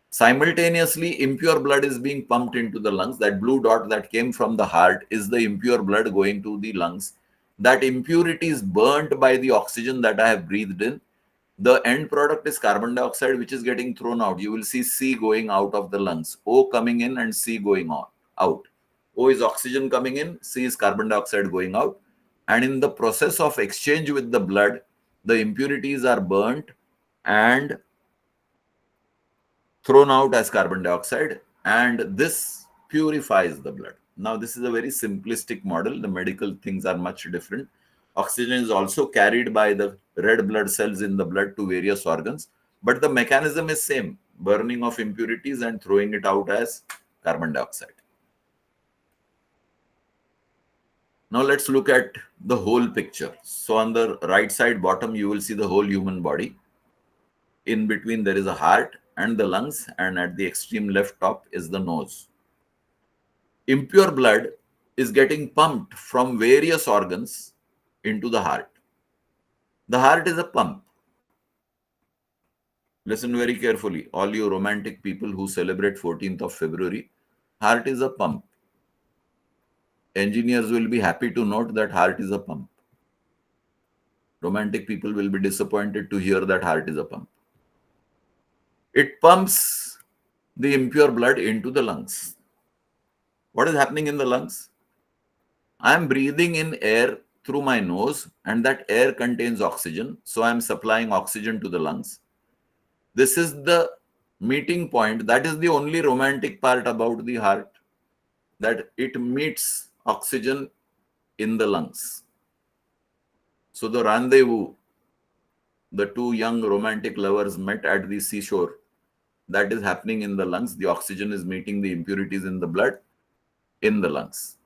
Simultaneously, impure blood is being pumped into the lungs. That blue dot that came from the heart is the impure blood going to the lungs. That impurity is burnt by the oxygen that I have breathed in. The end product is carbon dioxide, which is getting thrown out. You will see C going out of the lungs, O coming in and C going out. O is oxygen coming in, C is carbon dioxide going out. And in the process of exchange with the blood, the impurities are burnt and thrown out as carbon dioxide, and this purifies the blood. Now, this is a very simplistic model. The medical things are much different. Oxygen is also carried by the red blood cells in the blood to various organs, but the mechanism is same, burning of impurities and throwing it out as carbon dioxide. Now let's look at the whole picture. So on the right side bottom, you will see the whole human body. In between, there is a heart and the lungs, and at the extreme left top is the nose. Impure blood is getting pumped from various organs into the heart. The heart is a pump. Listen very carefully, all you romantic people who celebrate 14th of February, heart is a pump. Engineers will be happy to note that heart is a pump. Romantic people will be disappointed to hear that heart is a pump. It pumps the impure blood into the lungs. What is happening in the lungs? I am breathing in air through my nose, and that air contains oxygen. So I am supplying oxygen to the lungs. This is the meeting point. That is the only romantic part about the heart, that it meets oxygen in the lungs. So the rendezvous, the two young romantic lovers met at the seashore, that is happening in the lungs. The oxygen is meeting the impurities in the blood in the lungs.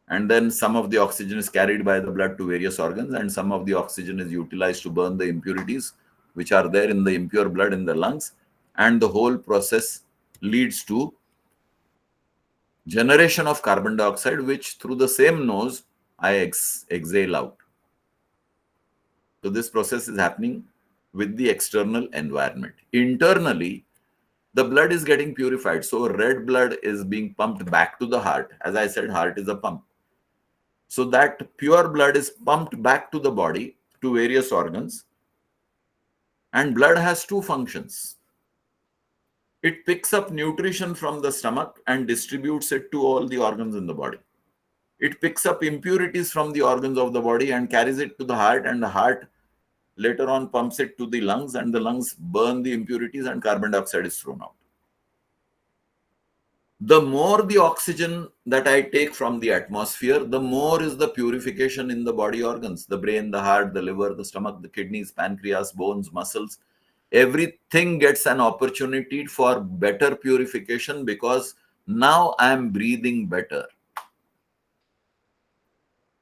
And then some of the oxygen is carried by the blood to various organs, and some of the oxygen is utilized to burn the impurities which are there in the impure blood in the lungs. And the whole process leads to generation of carbon dioxide, which through the same nose I exhale out. So this process is happening with the external environment. Internally, the blood is getting purified. So red blood is being pumped back to the heart. As I said, heart is a pump. So that pure blood is pumped back to the body, to various organs. And blood has two functions. It picks up nutrition from the stomach and distributes it to all the organs in the body. It picks up impurities from the organs of the body and carries it to the heart, and the heart later on pumps it to the lungs, and the lungs burn the impurities and carbon dioxide is thrown out. The more the oxygen that I take from the atmosphere, the more is the purification in the body organs, the brain, the heart, the liver, the stomach, the kidneys, pancreas, bones, muscles. Everything gets an opportunity for better purification because now I am breathing better.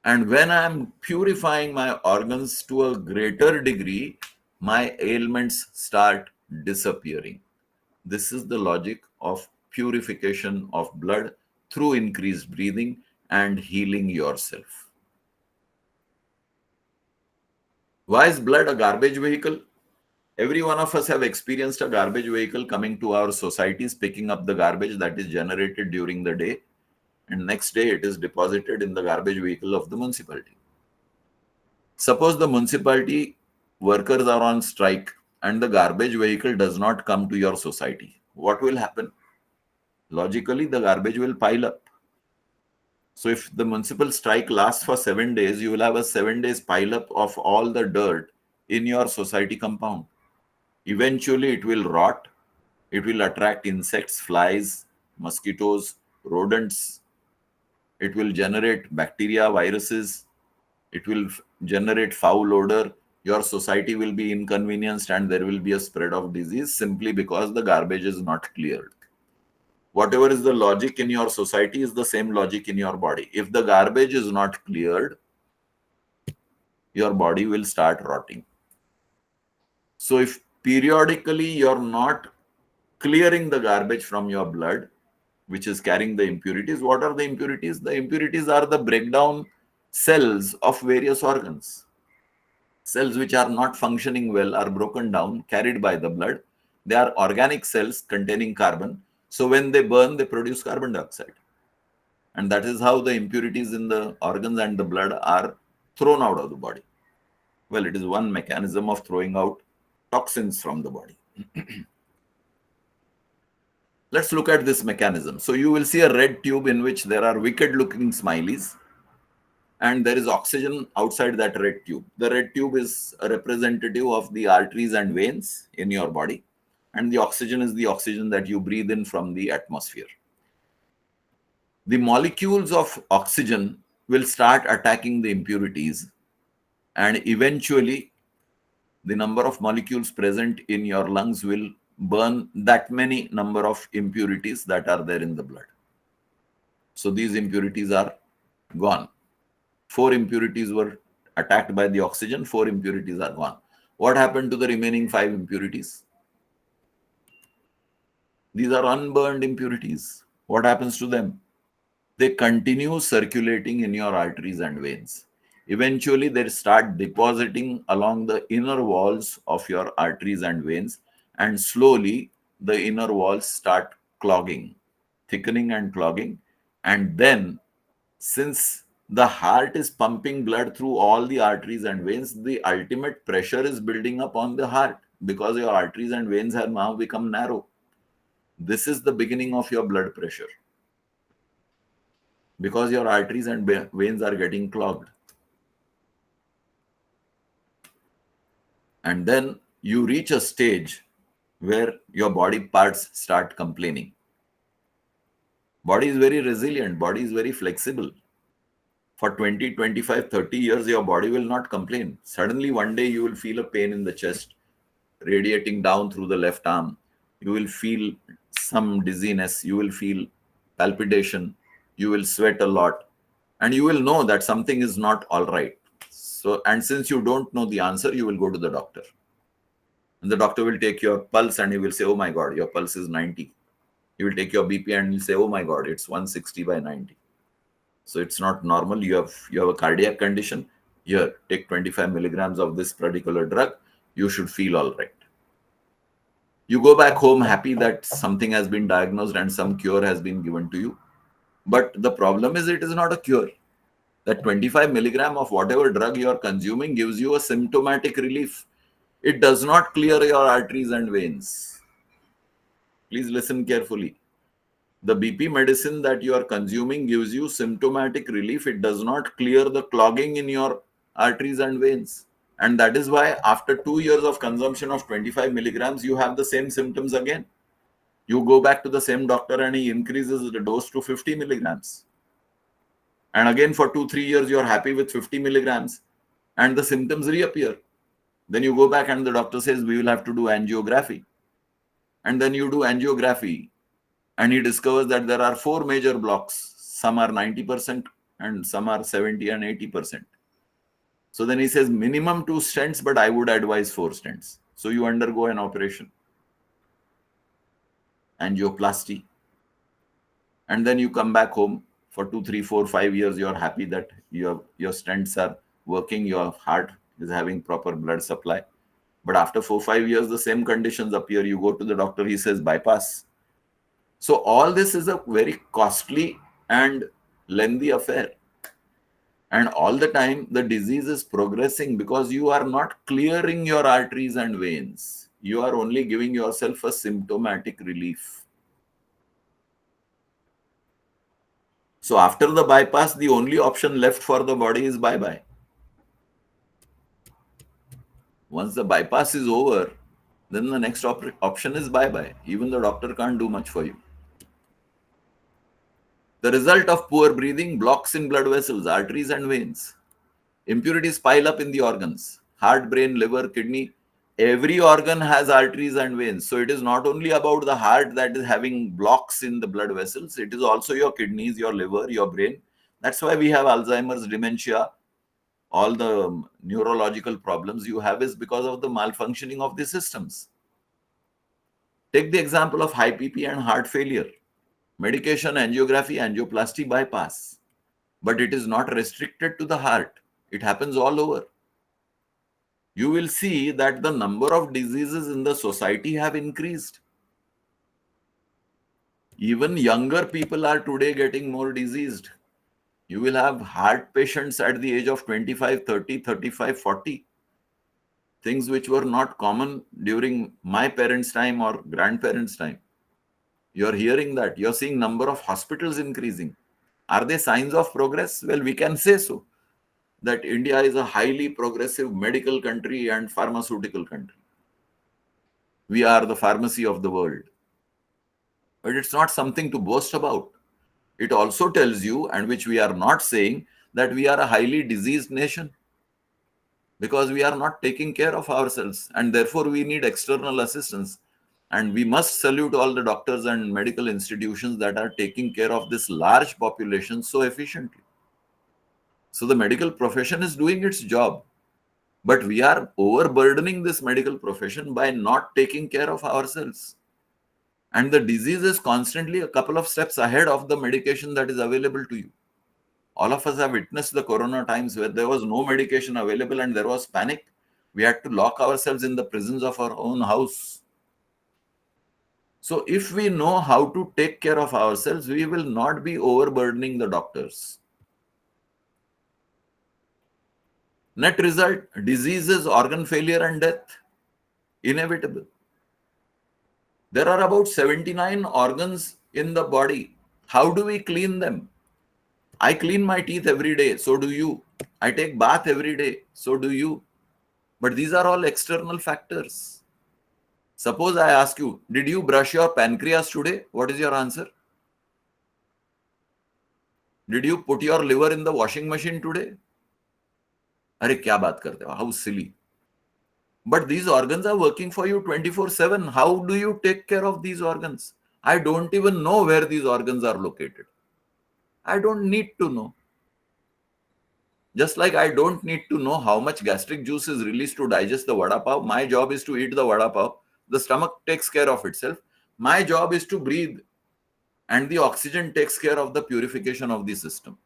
And when I am purifying my organs to a greater degree, my ailments start disappearing. This is the logic of purification of blood through increased breathing and healing yourself. Why is blood a garbage vehicle? Every one of us have experienced a garbage vehicle coming to our societies, picking up the garbage that is generated during the day, and next day it is deposited in the garbage vehicle of the municipality. Suppose the municipality workers are on strike and the garbage vehicle does not come to your society. What will happen? Logically, the garbage will pile up. So if the municipal strike lasts for 7 days, you will have a 7 days pile up of all the dirt in your society compound. Eventually, it will rot. It will attract insects, flies, mosquitoes, rodents. It will generate bacteria, viruses. It will generate foul odor. Your society will be inconvenienced and there will be a spread of disease simply because the garbage is not cleared. Whatever is the logic in your society is the same logic in your body. If the garbage is not cleared, your body will start rotting. So if periodically you're not clearing the garbage from your blood, which is carrying the impurities, what are the impurities? The impurities are the breakdown cells of various organs. Cells which are not functioning well are broken down, carried by the blood. They are organic cells containing carbon. So when they burn, they produce carbon dioxide. And that is how the impurities in the organs and the blood are thrown out of the body. Well, it is one mechanism of throwing out toxins from the body. Let's look at this mechanism. So you will see a red tube in which there are wicked looking smileys. And there is oxygen outside that red tube. The red tube is a representative of the arteries and veins in your body. And the oxygen is the oxygen that you breathe in from the atmosphere. The molecules of oxygen will start attacking the impurities, and eventually the number of molecules present in your lungs will burn that many number of impurities that are there in the blood. So these impurities are gone. 4 impurities were attacked by the oxygen, 4 impurities are gone. What happened to the remaining 5 impurities? These are unburned impurities. What happens to them? They continue circulating in your arteries and veins. Eventually, they start depositing along the inner walls of your arteries and veins, and slowly the inner walls start clogging, thickening and clogging. And then, since the heart is pumping blood through all the arteries and veins, the ultimate pressure is building up on the heart because your arteries and veins have now become narrow. This is the beginning of your blood pressure because your arteries and veins are getting clogged. And then you reach a stage where your body parts start complaining. Body is very resilient, body is very flexible. For 20, 25, 30 years, your body will not complain. Suddenly, one day, you will feel a pain in the chest, radiating down through the left arm. You will feel some dizziness. You will feel palpitation. You will sweat a lot. And you will know that something is not all right. So, and since you don't know the answer, you will go to the doctor. And the doctor will take your pulse and he will say, oh my God, your pulse is 90. He will take your BP and he'll say, oh my God, it's 160 by 90. So it's not normal. You have a cardiac condition. Here, take 25 milligrams of this particular drug. You should feel all right. You go back home happy that something has been diagnosed and some cure has been given to you. But the problem is it is not a cure. That 25 milligram of whatever drug you are consuming gives you a symptomatic relief. It does not clear your arteries and veins. Please listen carefully. The BP medicine that you are consuming gives you symptomatic relief. It does not clear the clogging in your arteries and veins. And that is why after 2 years of consumption of 25 milligrams, you have the same symptoms again. You go back to the same doctor and he increases the dose to 50 milligrams. And again for 2-3 years, you are happy with 50 milligrams and the symptoms reappear. Then you go back and the doctor says, we will have to do angiography. And then you do angiography. And he discovers that there are 4 major blocks. Some are 90% and some are 70 and 80%. So then he says minimum 2 stents, but I would advise 4 stents. So you undergo an operation, angioplasty. And then you come back home for 2, 3, 4, 5 years. You are happy that your stents are working. Your heart is having proper blood supply. But after 4, 5 years, the same conditions appear. You go to the doctor, he says bypass. So all this is a very costly and lengthy affair. And all the time, the disease is progressing because you are not clearing your arteries and veins. You are only giving yourself a symptomatic relief. So after the bypass, the only option left for the body is bye-bye. Once the bypass is over, then the next option is bye-bye. Even the doctor can't do much for you. The result of poor breathing, blocks in blood vessels, arteries and veins. Impurities pile up in the organs. Heart, brain, liver, kidney. Every organ has arteries and veins. So it is not only about the heart that is having blocks in the blood vessels. It is also your kidneys, your liver, your brain. That's why we have Alzheimer's, dementia. All the neurological problems you have is because of the malfunctioning of the systems. Take the example of high BP and heart failure. Medication, angiography, angioplasty, bypass. But it is not restricted to the heart. It happens all over. You will see that the number of diseases in the society have increased. Even younger people are today getting more diseased. You will have heart patients at the age of 25, 30, 35, 40. Things which were not common during my parents' time or grandparents' time. You're hearing that. You're seeing number of hospitals increasing. Are they signs of progress? Well, we can say so. That India is a highly progressive medical country and pharmaceutical country. We are the pharmacy of the world. But it's not something to boast about. It also tells you, and which we are not saying, that we are a highly diseased nation. Because we are not taking care of ourselves. And therefore, we need external assistance. And we must salute all the doctors and medical institutions that are taking care of this large population so efficiently. So the medical profession is doing its job. But we are overburdening this medical profession by not taking care of ourselves. And the disease is constantly a couple of steps ahead of the medication that is available to you. All of us have witnessed the corona times where there was no medication available and there was panic. We had to lock ourselves in the prisons of our own house. So if we know how to take care of ourselves, we will not be overburdening the doctors. Net result, diseases, organ failure and death, inevitable. There are about 79 organs in the body. How do we clean them? I clean my teeth every day, so do you. I take bath every day, so do you. But these are all external factors. Suppose I ask you, did you brush your pancreas today? What is your answer? Did you put your liver in the washing machine today? Arey kya baat karte ho? How silly. But these organs are working for you 24/7. How do you take care of these organs? I don't even know where these organs are located. I don't need to know. Just like I don't need to know how much gastric juice is released to digest the vada pav. My job is to eat the vada pav. The stomach takes care of itself. My job is to breathe. And the oxygen takes care of the purification of the system.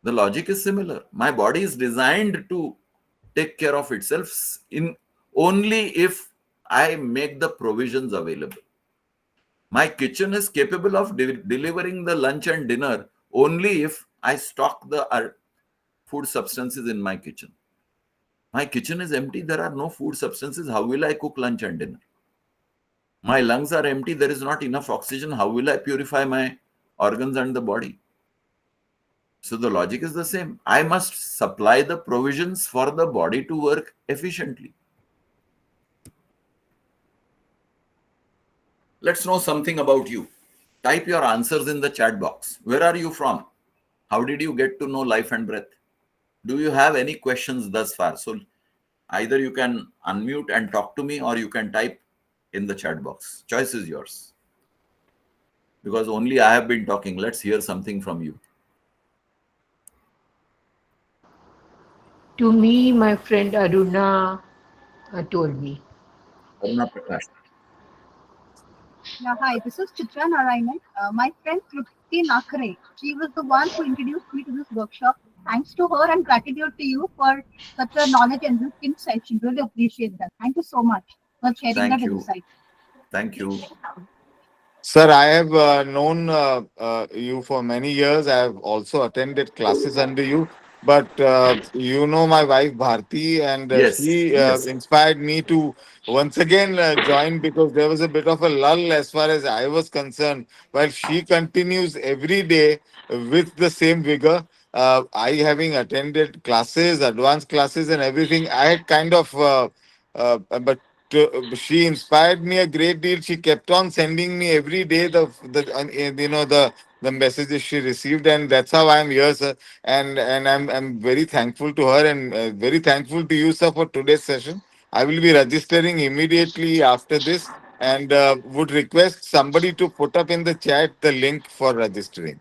The logic is similar. My body is designed to take care of itself in only if I make the provisions available. My kitchen is capable of delivering the lunch and dinner only if I stock the food substances in my kitchen. My kitchen is empty. There are no food substances. How will I cook lunch and dinner? My lungs are empty. There is not enough oxygen. How will I purify my organs and the body? So the logic is the same. I must supply the provisions for the body to work efficiently. Let's know something about you. Type your answers in the chat box. Where are you from? How did you get to know Life and Breath? Do you have any questions thus far? So either you can unmute and talk to me, or you can type in the chat box. Choice is yours. Because only I have been talking. Let's hear something from you. To me, my friend Aruna told me. Aruna Prakash. Yeah, hi, this is Chitra Narayanan. My friend Trupti Nakare, she was the one who introduced me to this workshop. Thanks to her and gratitude to you for such a knowledge enriching session. Really appreciate that. Thank you so much for sharing Thank that you. insight. Thank you. Sir, I have known you for many years. I have also attended classes under you. But you know my wife Bharti, and Yes. she Yes. inspired me to once again join, because there was a bit of a lull as far as I was concerned. While she continues every day with the same vigor, I, having attended classes, advanced classes, and everything, I had kind of, but she inspired me a great deal. She kept on sending me every day the messages she received, and that's how I'm here, sir. And I'm very thankful to her, and very thankful to you, sir, for today's session. I will be registering immediately after this, and would request somebody to put up in the chat the link for registering.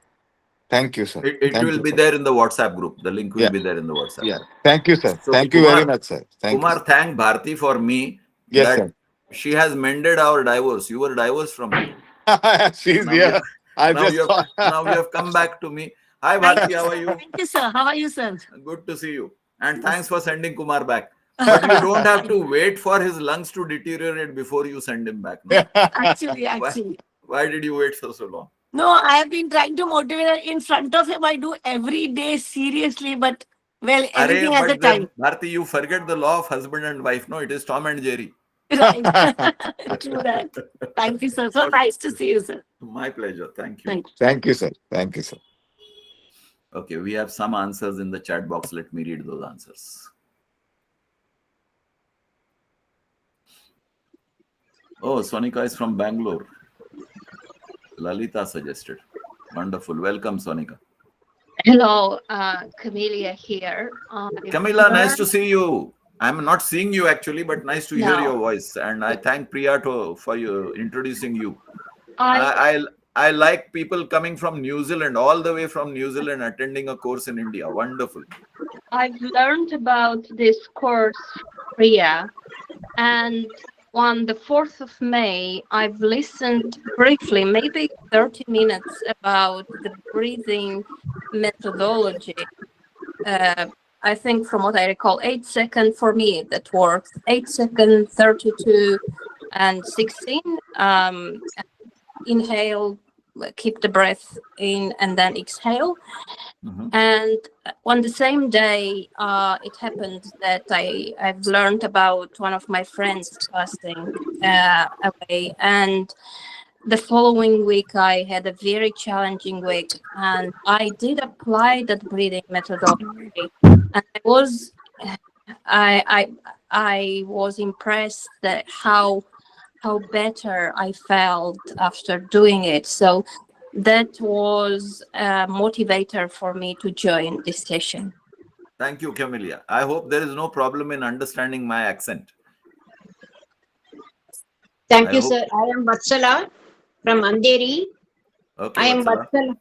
Thank you, sir. It Thank will you, be sir. there in the WhatsApp group. The link will Yeah. be there in the WhatsApp Yeah. group. Thank you, sir. So Thank you very much, sir. Thank Kumar, you. thank Bharti for me Yes, that sir. she has mended our divorce. You were divorced from me. She's Now here. I now just you have thought. now you have come back to me. Hi Bharti, how are you? Thank you, sir. How are you, sir? Good to see you. And thanks for sending Kumar back. But you don't have to wait for his lungs to deteriorate before you send him back. No? Actually. Why did you wait for so long? No, I have been trying to motivate her in front of him. I do every day seriously, but well, everything has a But then, time. Bharti, you forget the law of husband and wife. No, it is Tom and Jerry. Right. True that. Thank you, sir. So nice to see you, sir. My pleasure. Thank you. Thank you. Thank you, sir. Thank you, sir. Okay, we have some answers in the chat box. Let me read those answers. Oh, Sonika is from Bangalore. Lalita suggested. Wonderful. Welcome, Sonika. Hello, Camellia here. Camilla, nice to see you. I'm not seeing you actually, but nice to hear No. your voice. And I thank Priya for you introducing you. I like people coming from New Zealand, all the way from New Zealand, attending a course in India. Wonderful. I've learned about this course, Priya, and on the 4th of May, I've listened briefly, maybe 30 minutes, about the breathing methodology. I think from what I recall, 8 seconds for me that works. 8 seconds, 32 and 16. Inhale, keep the breath in, and then exhale. Mhm. And on the same day, it happened that I've learned about one of my friends passing away. And the following week, I had a very challenging week, and I did apply that breathing methodology. And I was impressed that how better I felt after doing it. So that was a motivator for me to join this session. Thank you, Camellia. I hope there is no problem in understanding my accent. Thank I you, hope- sir. I am Vatsala from Andheri. Okay, I am Vatsala. Vatsala.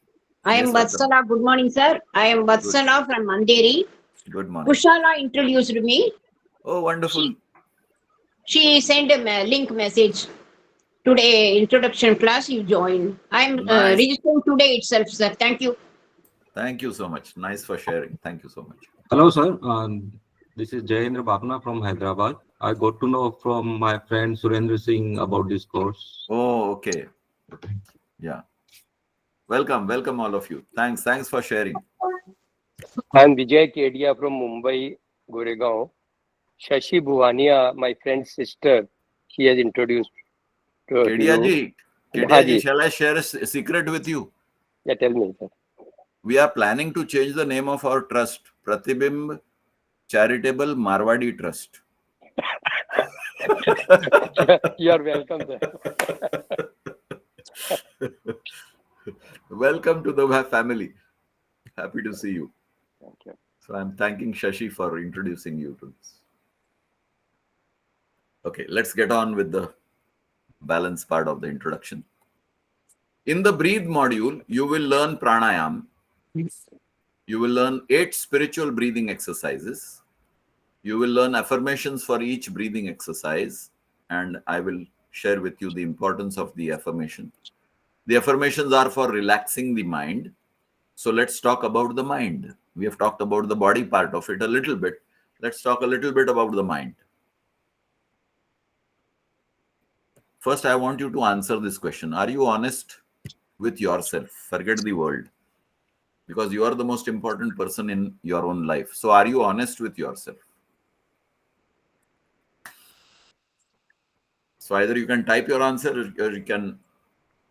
Yes, Vatsala. Good morning, sir. I am Vatsala from Andheri. Good morning. Kushala introduced me. Oh, wonderful. She sent a link message. Today, introduction class, you join. I am Nice. registering today itself, sir. Thank you. Thank you so much. Nice for sharing. Thank you so much. Hello, sir. This is Jayendra Bhapna from Hyderabad. I got to know from my friend Surendra Singh about this course. Oh, okay. Yeah. Welcome, welcome all of you. Thanks for sharing. I'm Vijay Kedia from Mumbai, Goregaon. Shashi Bhuwania, my friend's sister, she has introduced to Kedia you. ji, shall I share a secret with you? Yeah, tell me, sir. We are planning to change the name of our trust, Pratibimb Charitable Marwadi Trust. You are welcome, sir. Welcome to the family. Happy to see you. Thank you. So I'm thanking Shashi for introducing you to this. Okay, let's get on with the balance part of the introduction. In the Breathe module, you will learn pranayam. You will learn 8 spiritual breathing exercises. You will learn affirmations for each breathing exercise, and I will share with you the importance of the affirmation. The affirmations are for relaxing the mind. So let's talk about the mind. We have talked about the body part of it a little bit. Let's talk a little bit about the mind. First, I want you to answer this question. Are you honest with yourself? Forget the world. Because you are the most important person in your own life. So are you honest with yourself? So either you can type your answer or you can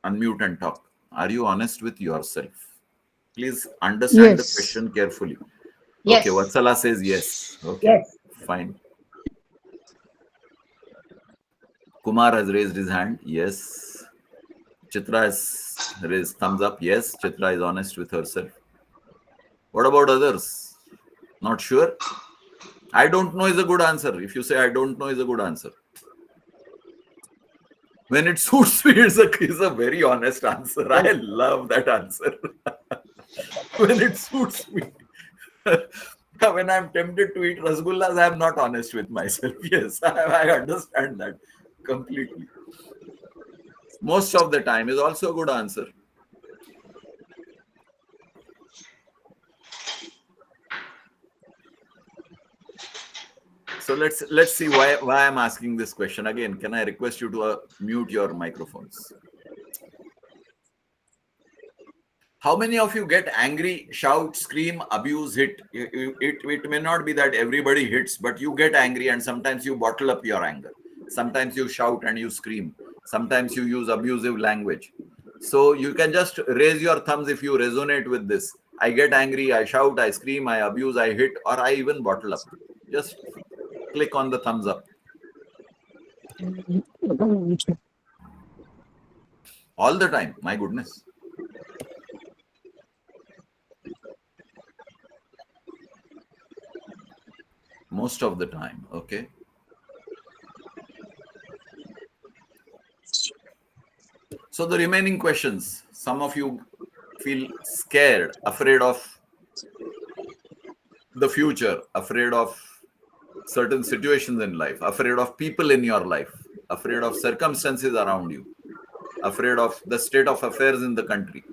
unmute and talk. Are you honest with yourself? Please understand the question carefully. Yes. Okay, Vatsala says yes. Okay, Yes. fine. Kumar has raised his hand. Yes. Chitra has raised thumbs up. Yes, Chitra is honest with herself. What about others? Not sure? I don't know is a good answer. If you say I don't know is a good answer. When it suits me, it's a very honest answer. I love that answer. When it suits me. When I'm tempted to eat rasgullas, I'm not honest with myself. Yes, I understand that completely. Most of the time is also a good answer. So let's see why I'm asking this question again. Can I request you to mute your microphones? How many of you get angry, shout, scream, abuse, hit? It may not be that everybody hits, but you get angry and sometimes you bottle up your anger. Sometimes you shout and you scream. Sometimes you use abusive language. So you can just raise your thumbs if you resonate with this. I get angry, I shout, I scream, I abuse, I hit, or I even bottle up. Just click on the thumbs up. All the time, my goodness. Most of the time, okay. So the remaining questions, some of you feel scared, afraid of the future, afraid of certain situations in life, afraid of people in your life, afraid of circumstances around you, afraid of the state of affairs in the country.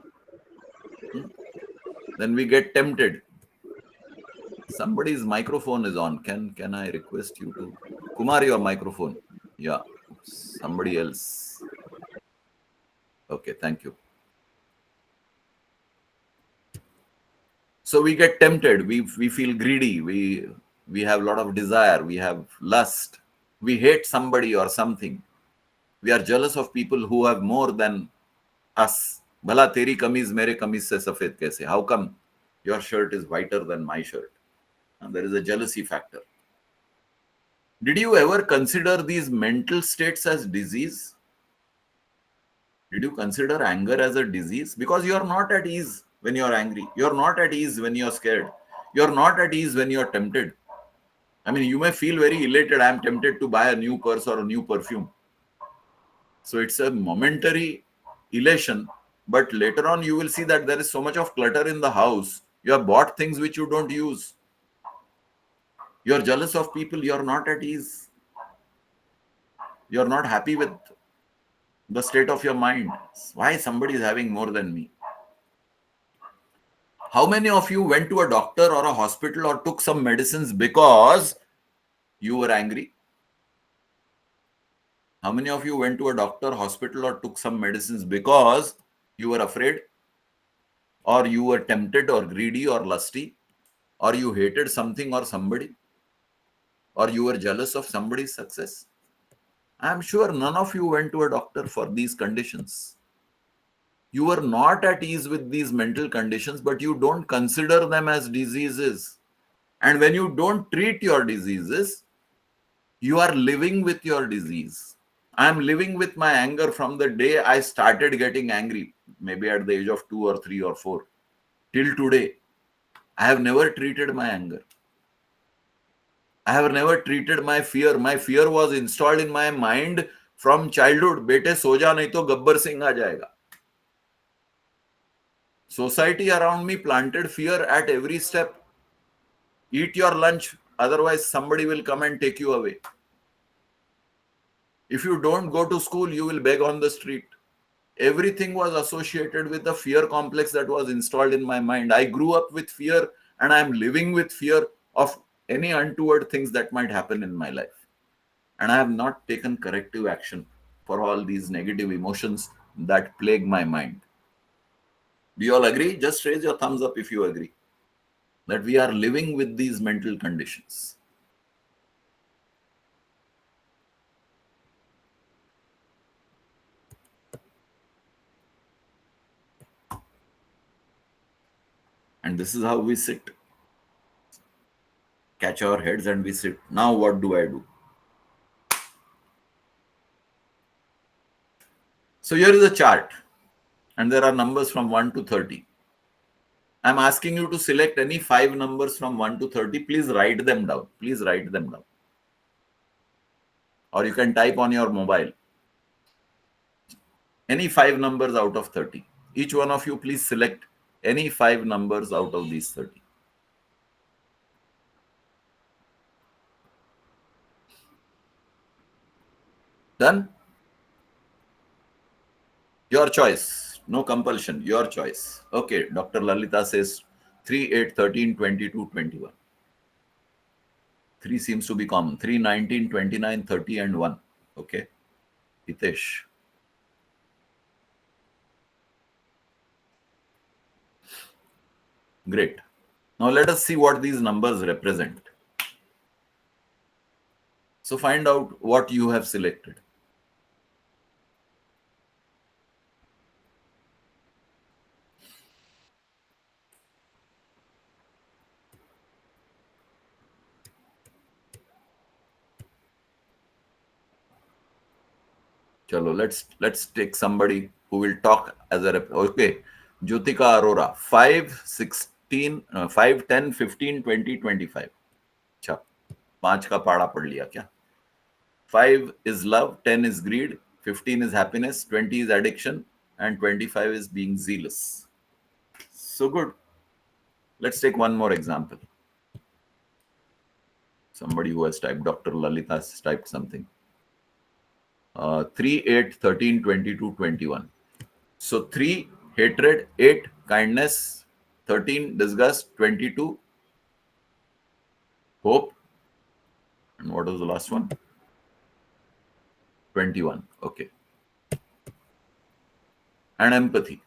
Then we get tempted. Somebody's microphone is on. Can I request you to Kumar, your microphone? Yeah, somebody else. Okay, thank you. So we get tempted. We feel greedy. We have a lot of desire. We have lust. We hate somebody or something. We are jealous of people who have more than us. Bhala teri kameez mere kameez se safed kaise? How come your shirt is whiter than my shirt? And there is a jealousy factor. Did you ever consider these mental states as disease? Did you consider anger as a disease? Because you are not at ease when you are angry. You are not at ease when you are scared. You are not at ease when you are tempted. I mean, you may feel very elated. I am tempted to buy a new purse or a new perfume. So it's a momentary elation. But later on, you will see that there is so much of clutter in the house. You have bought things which you don't use. You are jealous of people. You are not at ease. You are not happy with the state of your mind. Why somebody is having more than me? How many of you went to a doctor or a hospital or took some medicines because you were angry? How many of you went to a doctor, hospital, or took some medicines because you were afraid, or you were tempted or greedy or lusty, or you hated something or somebody, or you were jealous of somebody's success? I am sure none of you went to a doctor for these conditions. You were not at ease with these mental conditions, but you don't consider them as diseases. And when you don't treat your diseases, you are living with your disease. I am living with my anger from the day I started getting angry, maybe at the age of 2 or 3 or 4. Till today, I have never treated my anger. I have never treated my fear. My fear was installed in my mind from childhood. Bete so ja nahi to Gabbar Singh aa jayega. Society around me planted fear at every step. Eat your lunch, otherwise somebody will come and take you away. If you don't go to school, you will beg on the street. Everything was associated with the fear complex that was installed in my mind. I grew up with fear, and I am living with fear of any untoward things that might happen in my life. And I have not taken corrective action for all these negative emotions that plague my mind. Do you all agree? Just raise your thumbs up if you agree that we are living with these mental conditions. And this is how we sit. Catch our heads and we sit. Now what do I do? So here is a chart. And there are numbers from 1 to 30. I'm asking you to select any 5 numbers from 1 to 30. Please write them down. Please write them down. Or you can type on your mobile. Any 5 numbers out of 30. Each one of you, please select any 5 numbers out of these 30. Done? Your choice. No compulsion. Your choice. Okay. Dr. Lalita says 3, 8, 13, 22, 21. 3 seems to be common. 3, 19, 29, 30 and 1. Okay. Hitesh. Great. Now let us see what these numbers represent. So find out what you have selected. Chalo, let's take somebody who will talk as a okay. Jyotika Arora, 5, 16, 5, 10, 15, 20, 25. अच्छा, 5 का पाड़ा पढ़ लिया क्या? 5 is love, 10 is greed, 15 is happiness, 20 is addiction, and 25 is being zealous. So good. Let's take one more example. Somebody who has typed, Dr. Lalita has typed something. 3, 8, 13, 22, 21. So 3, hatred, 8, kindness, 13, disgust, 22, hope. And what was the last one? 21. Okay. And empathy.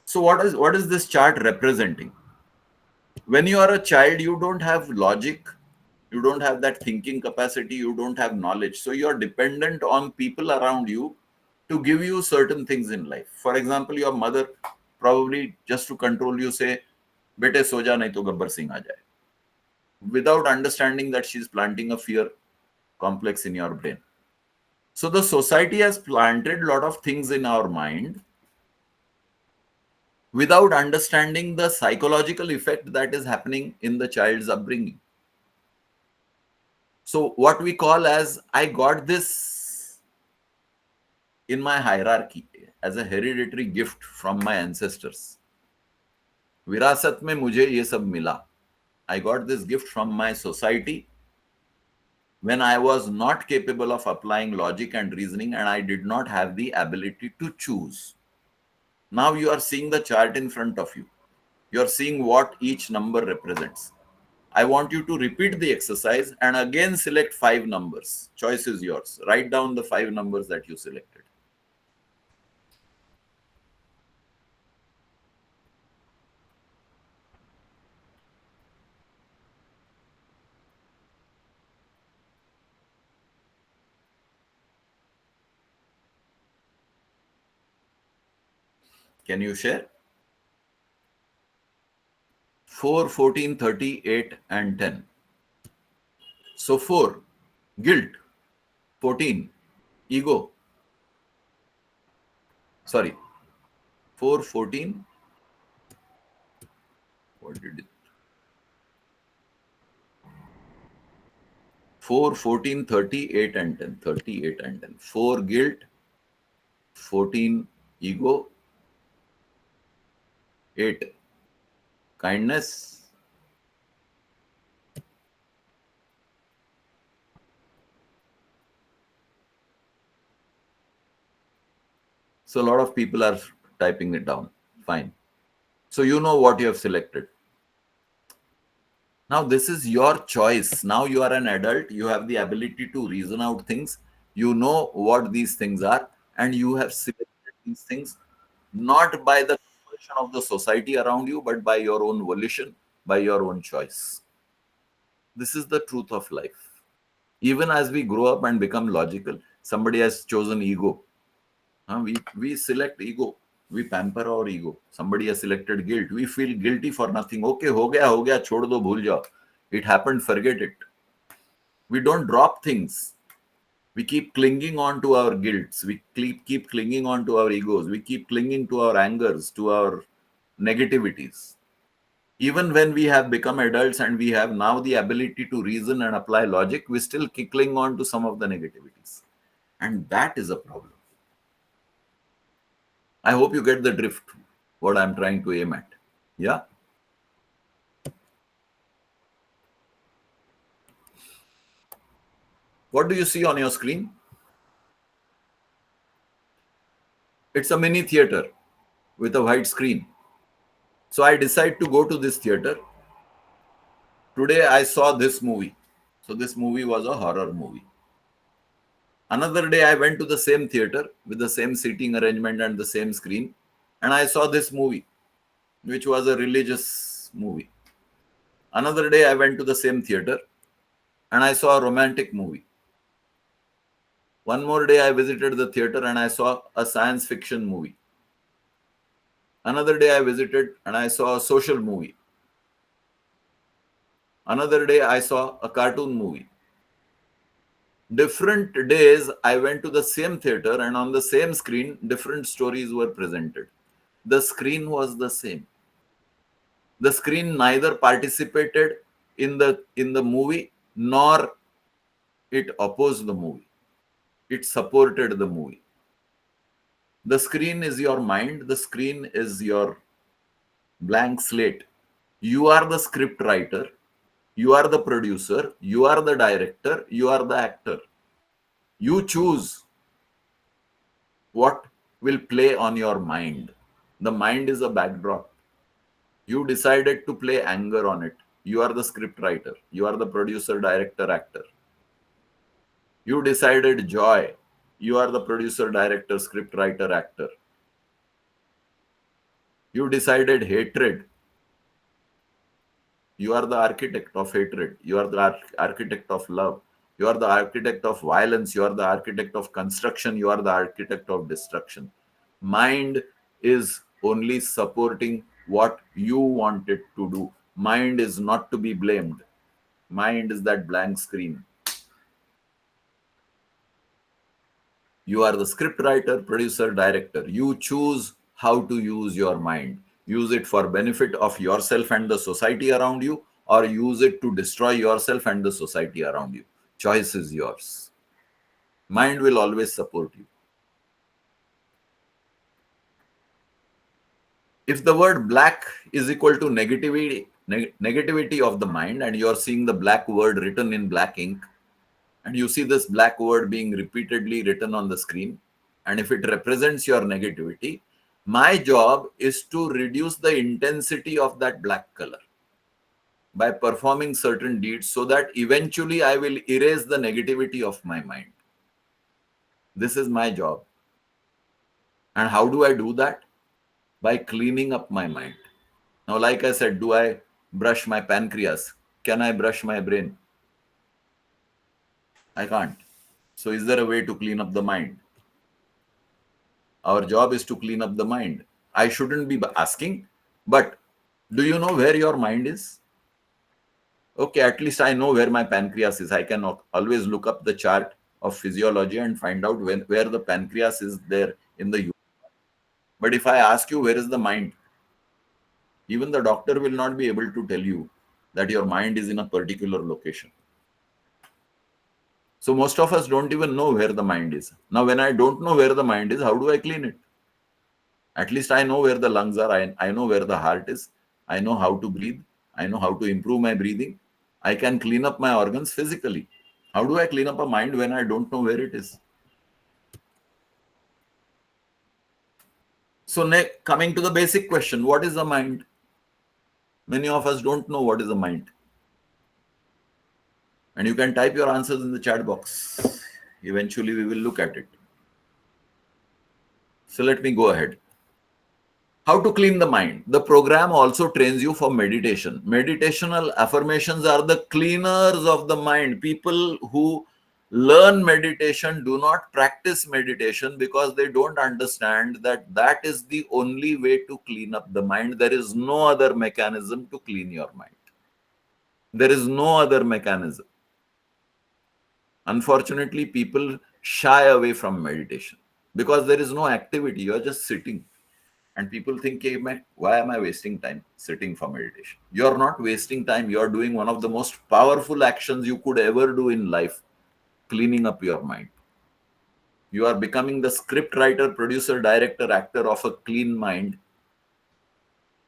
So what is this chart representing? When you are a child, you don't have logic. You don't have that thinking capacity. You don't have knowledge. So you are dependent on people around you to give you certain things in life. For example, your mother probably just to control you say, "Bete so ja nahi to Gabbar Singh aa jaye," without understanding that she's planting a fear complex in your brain. So the society has planted a lot of things in our mind without understanding the psychological effect that is happening in the child's upbringing. So what we call as, I got this in my hierarchy as a hereditary gift from my ancestors. विरासत में मुझे ये सब मिला. I got this gift from my society when I was not capable of applying logic and reasoning, and I did not have the ability to choose. Now you are seeing the chart in front of you. You are seeing what each number represents. I want you to repeat the exercise and again select 5 numbers. Choice is yours. Write down the 5 numbers that you selected. Can you share? 4, 14, 38, and 10. So 4, guilt. 14, ego. Sorry, 4, 14. What did it? 4, 14, 38, and 10. 38 and 10. 4, guilt. 14, ego. 8, kindness. 4. So a lot of people are typing it down. Fine. So you know what you have selected. Now this is your choice. Now you are an adult. You have the ability to reason out things. You know what these things are, and you have selected these things not by the compulsion of the society around you, but by your own volition, by your own choice. This is the truth of life. Even as we grow up and become logical, somebody has chosen ego. We select ego. We pamper our ego. Somebody has selected guilt. We feel guilty for nothing. Okay, ho gaya, chhod do, bhul jao. It happened, forget it. We don't drop things. We keep clinging on to our guilts. We keep clinging on to our egos. We keep clinging to our angers, to our negativities. Even when we have become adults and we have now the ability to reason and apply logic, we still cling on to some of the negativities. And that is a problem. I hope you get the drift, what I'm trying to aim at. Yeah? What do you see on your screen? It's a mini theater with a white screen. So I decide to go to this theater. Today I saw this movie. So this movie was a horror movie. Another day I went to the same theater with the same seating arrangement and the same screen, and I saw this movie, which was a religious movie. Another day I went to the same theater and I saw a romantic movie. One more day I visited the theater and I saw a science fiction movie. Another day I visited and I saw a social movie. Another day I saw a cartoon movie. Different days I went to the same theater, and on the same screen different stories were presented. The screen was the same. The screen neither participated in the movie nor it opposed the movie. It supported the movie. The screen is your mind. The screen is your blank slate. You are the script writer. You are the producer. You are the director. You are the actor. You choose what will play on your mind. The mind is a backdrop. You decided to play anger on it. You are the script writer. You are the producer, director, actor. You decided joy. You are the producer, director, script writer, actor. You decided hatred. You are the architect of hatred. You are the architect of love. You are the architect of violence. You are the architect of construction. You are the architect of destruction. Mind is only supporting what you want it to do. Mind is not to be blamed. Mind is that blank screen. You are the script writer, producer, director. You choose how to use your mind. Use it for benefit of yourself and the society around you, or use it to destroy yourself and the society around you. Choice is yours. Mind will always support you. If the word black is equal to negativity of the mind, and you are seeing the black word written in black ink, and you see this black word being repeatedly written on the screen, and if it represents your negativity, my job is to reduce the intensity of that black color by performing certain deeds so that eventually I will erase the negativity of my mind. This is my job. And how do I do that? By cleaning up my mind. Now, like I said, do I brush my pancreas? Can I brush my brain? I can't. So is there a way to clean up the mind? Our job is to clean up the mind. I shouldn't be asking, but do you know where your mind is? Okay, at least I know where my pancreas is. I can always look up the chart of physiology and find out where the pancreas is there in the human. But if I ask you where is the mind, even the doctor will not be able to tell you that your mind is in a particular location. So most of us don't even know where the mind is. Now, when I don't know where the mind is, how do I clean it? At least I know where the lungs are. I know where the heart is. I know how to breathe. I know how to improve my breathing. I can clean up my organs physically. How do I clean up a mind when I don't know where it is? So coming to the basic question, what is the mind? Many of us don't know what is the mind. And you can type your answers in the chat box. Eventually, we will look at it. So let me go ahead. How to clean the mind? The program also trains you for meditation. Meditational affirmations are the cleaners of the mind. People who learn meditation do not practice meditation because they don't understand that that is the only way to clean up the mind. There is no other mechanism to clean your mind. There is no other mechanism. Unfortunately, people shy away from meditation because there is no activity. You are just sitting. And people think, hey, why am I wasting time sitting for meditation? You are not wasting time. You are doing one of the most powerful actions you could ever do in life, cleaning up your mind. You are becoming the script writer, producer, director, actor of a clean mind.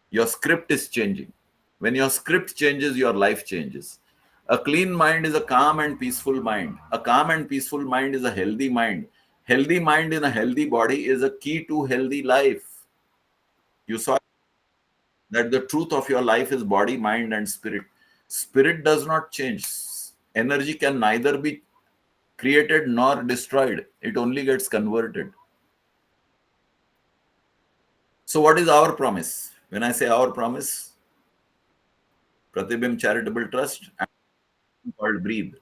Your script is changing. When your script changes, your life changes. A clean mind is a calm and peaceful mind. A calm and peaceful mind is a healthy mind. Healthy mind in a healthy body is a key to healthy life. You saw that the truth of your life is body, mind, and spirit. Spirit does not change. Energy can neither be created nor destroyed. It only gets converted. So what is our promise? When I say our promise, Pratibim Charitable Trust, called Breathe.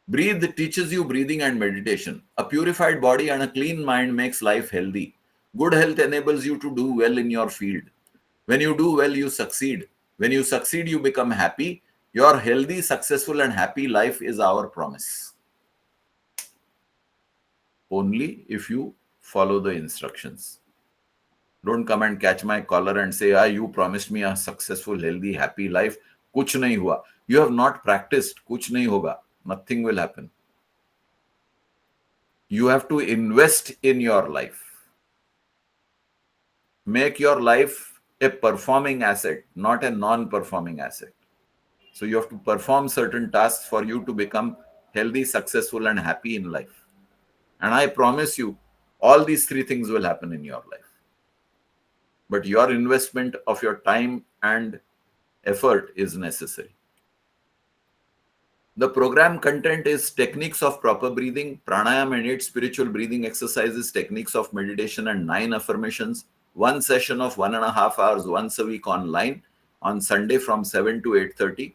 Breathe teaches you breathing and meditation. A purified body and a clean mind makes life healthy. Good health enables you to do well in your field. When you do well, you succeed. When you succeed, you become happy. Your healthy, successful, and happy life is our promise. Only if you follow the instructions. Don't come and catch my collar and say, you promised me a successful, healthy, happy life. Kuch nahi hua. You have not practiced. Kuch nahi hoga. Nothing will happen. You have to invest in your life. Make your life a performing asset, not a non-performing asset. So you have to perform certain tasks for you to become healthy, successful, and happy in life. And I promise you, all these three things will happen in your life. But your investment of your time and effort is necessary. The program content is techniques of proper breathing, pranayama and 8 spiritual breathing exercises, techniques of meditation, and 9 affirmations. One session of 1.5 hours once a week online on Sunday from 7 to 8:30.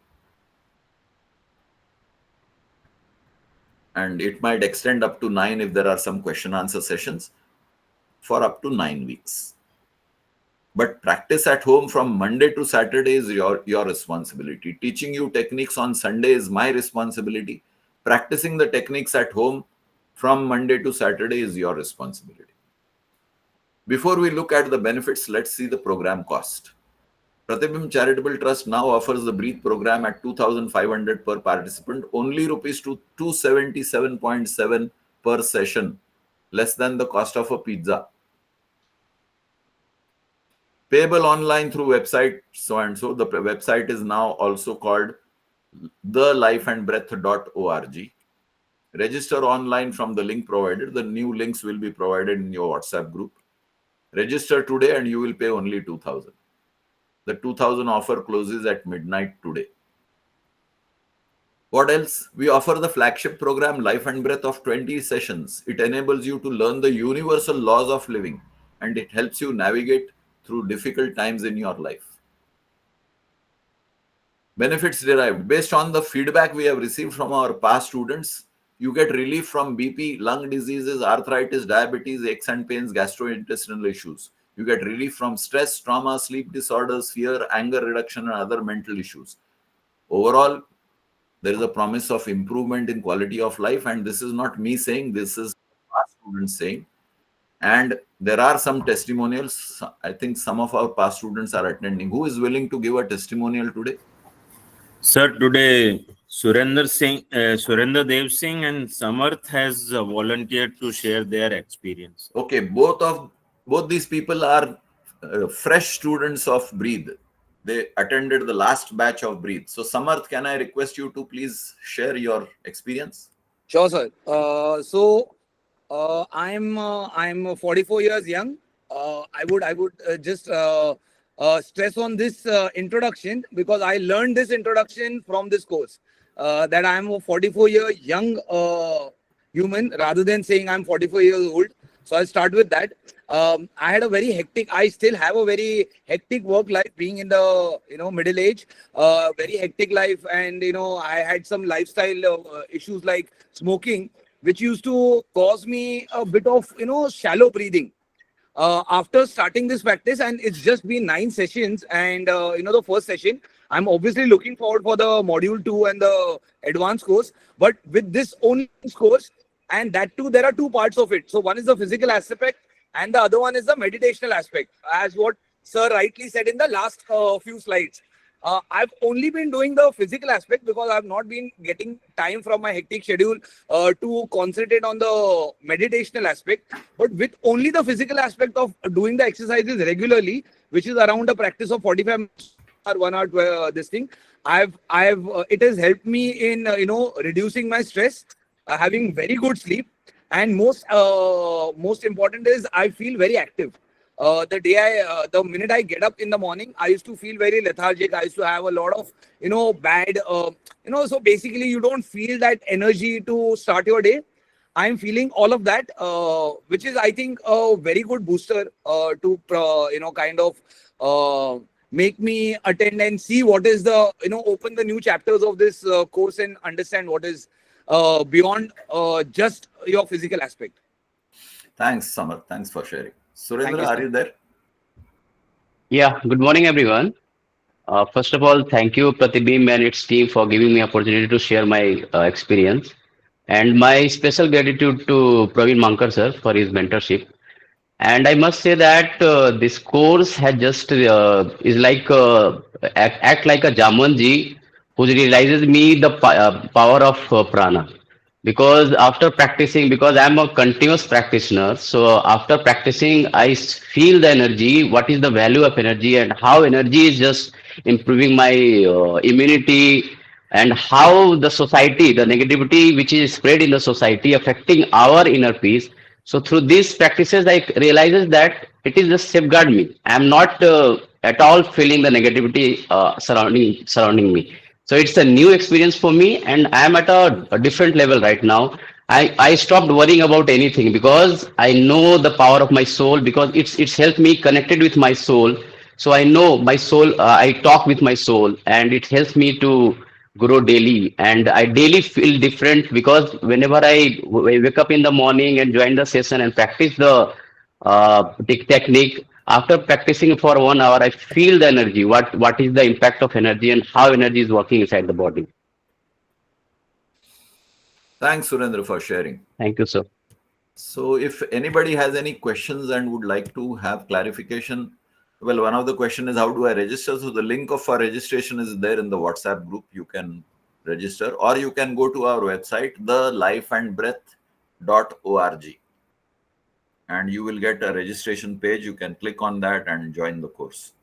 And it might extend up to 9 if there are some question answer sessions for up to 9 weeks. But practice at home from Monday to Saturday is your responsibility. Teaching you techniques on Sunday is my responsibility. Practicing the techniques at home from Monday to Saturday is your responsibility. Before we look at the benefits, let's see the program cost. Pratibim Charitable Trust now offers the Breathe program at 2,500 per participant, only rupees 277.7 per session, less than the cost of a pizza. Payable online through website so and so. The website is now also called thelifeandbreath.org. Register online from the link provided. The new links will be provided in your WhatsApp group. Register today and you will pay only 2,000. The 2,000 offer closes at midnight today. What else? We offer the flagship program Life and Breath of 20 sessions. It enables you to learn the universal laws of living and it helps you navigate through difficult times in your life. Benefits derived. Based on the feedback we have received from our past students, you get relief from BP, lung diseases, arthritis, diabetes, aches and pains, gastrointestinal issues. You get relief from stress, trauma, sleep disorders, fear, anger reduction, and other mental issues. Overall, there is a promise of improvement in quality of life, and this is not me saying, this is our students saying. And there are some testimonials. I think some of our past students are attending. Who is willing to give a testimonial today? Sir, today Surendra Dev Singh and Samarth has volunteered to share their experience. Okay, both these people are fresh students of Breathe. They attended the last batch of Breathe. So Samarth, can I request you to please share your experience? Sure, sir. I'm 44 years young. I would just stress on this introduction because I learned this introduction from this course. That I am a 44-year young human rather than saying I'm 44 years old. So I'll start with that. I still have a very hectic work life being in the, middle age, very hectic life. And, I had some lifestyle issues like smoking, which used to cause me a bit of, shallow breathing. After starting this practice, and it's just been 9 sessions and, the first session, I'm obviously looking forward for the module 2 and the advanced course. But with this only course, and that too, there are 2 parts of it. So one is the physical aspect and the other one is the meditational aspect, as what sir rightly said in the last few slides. I've only been doing the physical aspect because I've not been getting time from my hectic schedule to concentrate on the meditational aspect. But with only the physical aspect of doing the exercises regularly, which is around a practice of 45 minutes or 1 hour, this thing, it has helped me in reducing my stress, having very good sleep, and most important is I feel very active. The minute I get up in the morning, I used to feel very lethargic. I used to have a lot of, bad, so basically you don't feel that energy to start your day. I'm feeling all of that, which is, I think, a very good booster to, kind of make me attend and see what is the, open the new chapters of this course and understand what is beyond just your physical aspect. Thanks, Samarth. Thanks for sharing. Surendra, are you there? Yeah, good morning, everyone. First of all, thank you, Pratibim and its team for giving me opportunity to share my experience. And my special gratitude to Praveen Mankar, sir, for his mentorship. And I must say that this course has just is like act like a Jamanji who realizes me the power of prana. Because after practicing, because I'm a continuous practitioner, so after practicing, I feel the energy, what is the value of energy and how energy is just improving my immunity, and how the society, the negativity which is spread in the society affecting our inner peace. So through these practices, I realizes that it is just safeguard me. I'm not at all feeling the negativity surrounding me. So it's a new experience for me, and I'm at a different level right now. I stopped worrying about anything because I know the power of my soul, because it's helped me connected with my soul. So I know my soul, I talk with my soul, and it helps me to grow daily. And I daily feel different because whenever I wake up in the morning and join the session and practice the technique, after practicing for 1 hour, I feel the energy, what is the impact of energy and how energy is working inside the body. Thanks, Surendra, for sharing. Thank you, sir. So if anybody has any questions and would like to have clarification, well, one of the question is how do I register? So the link for registration is there in the WhatsApp group. You can register, or you can go to our website, thelifeandbreath.org, and you will get a registration page. You can click on that and join the course.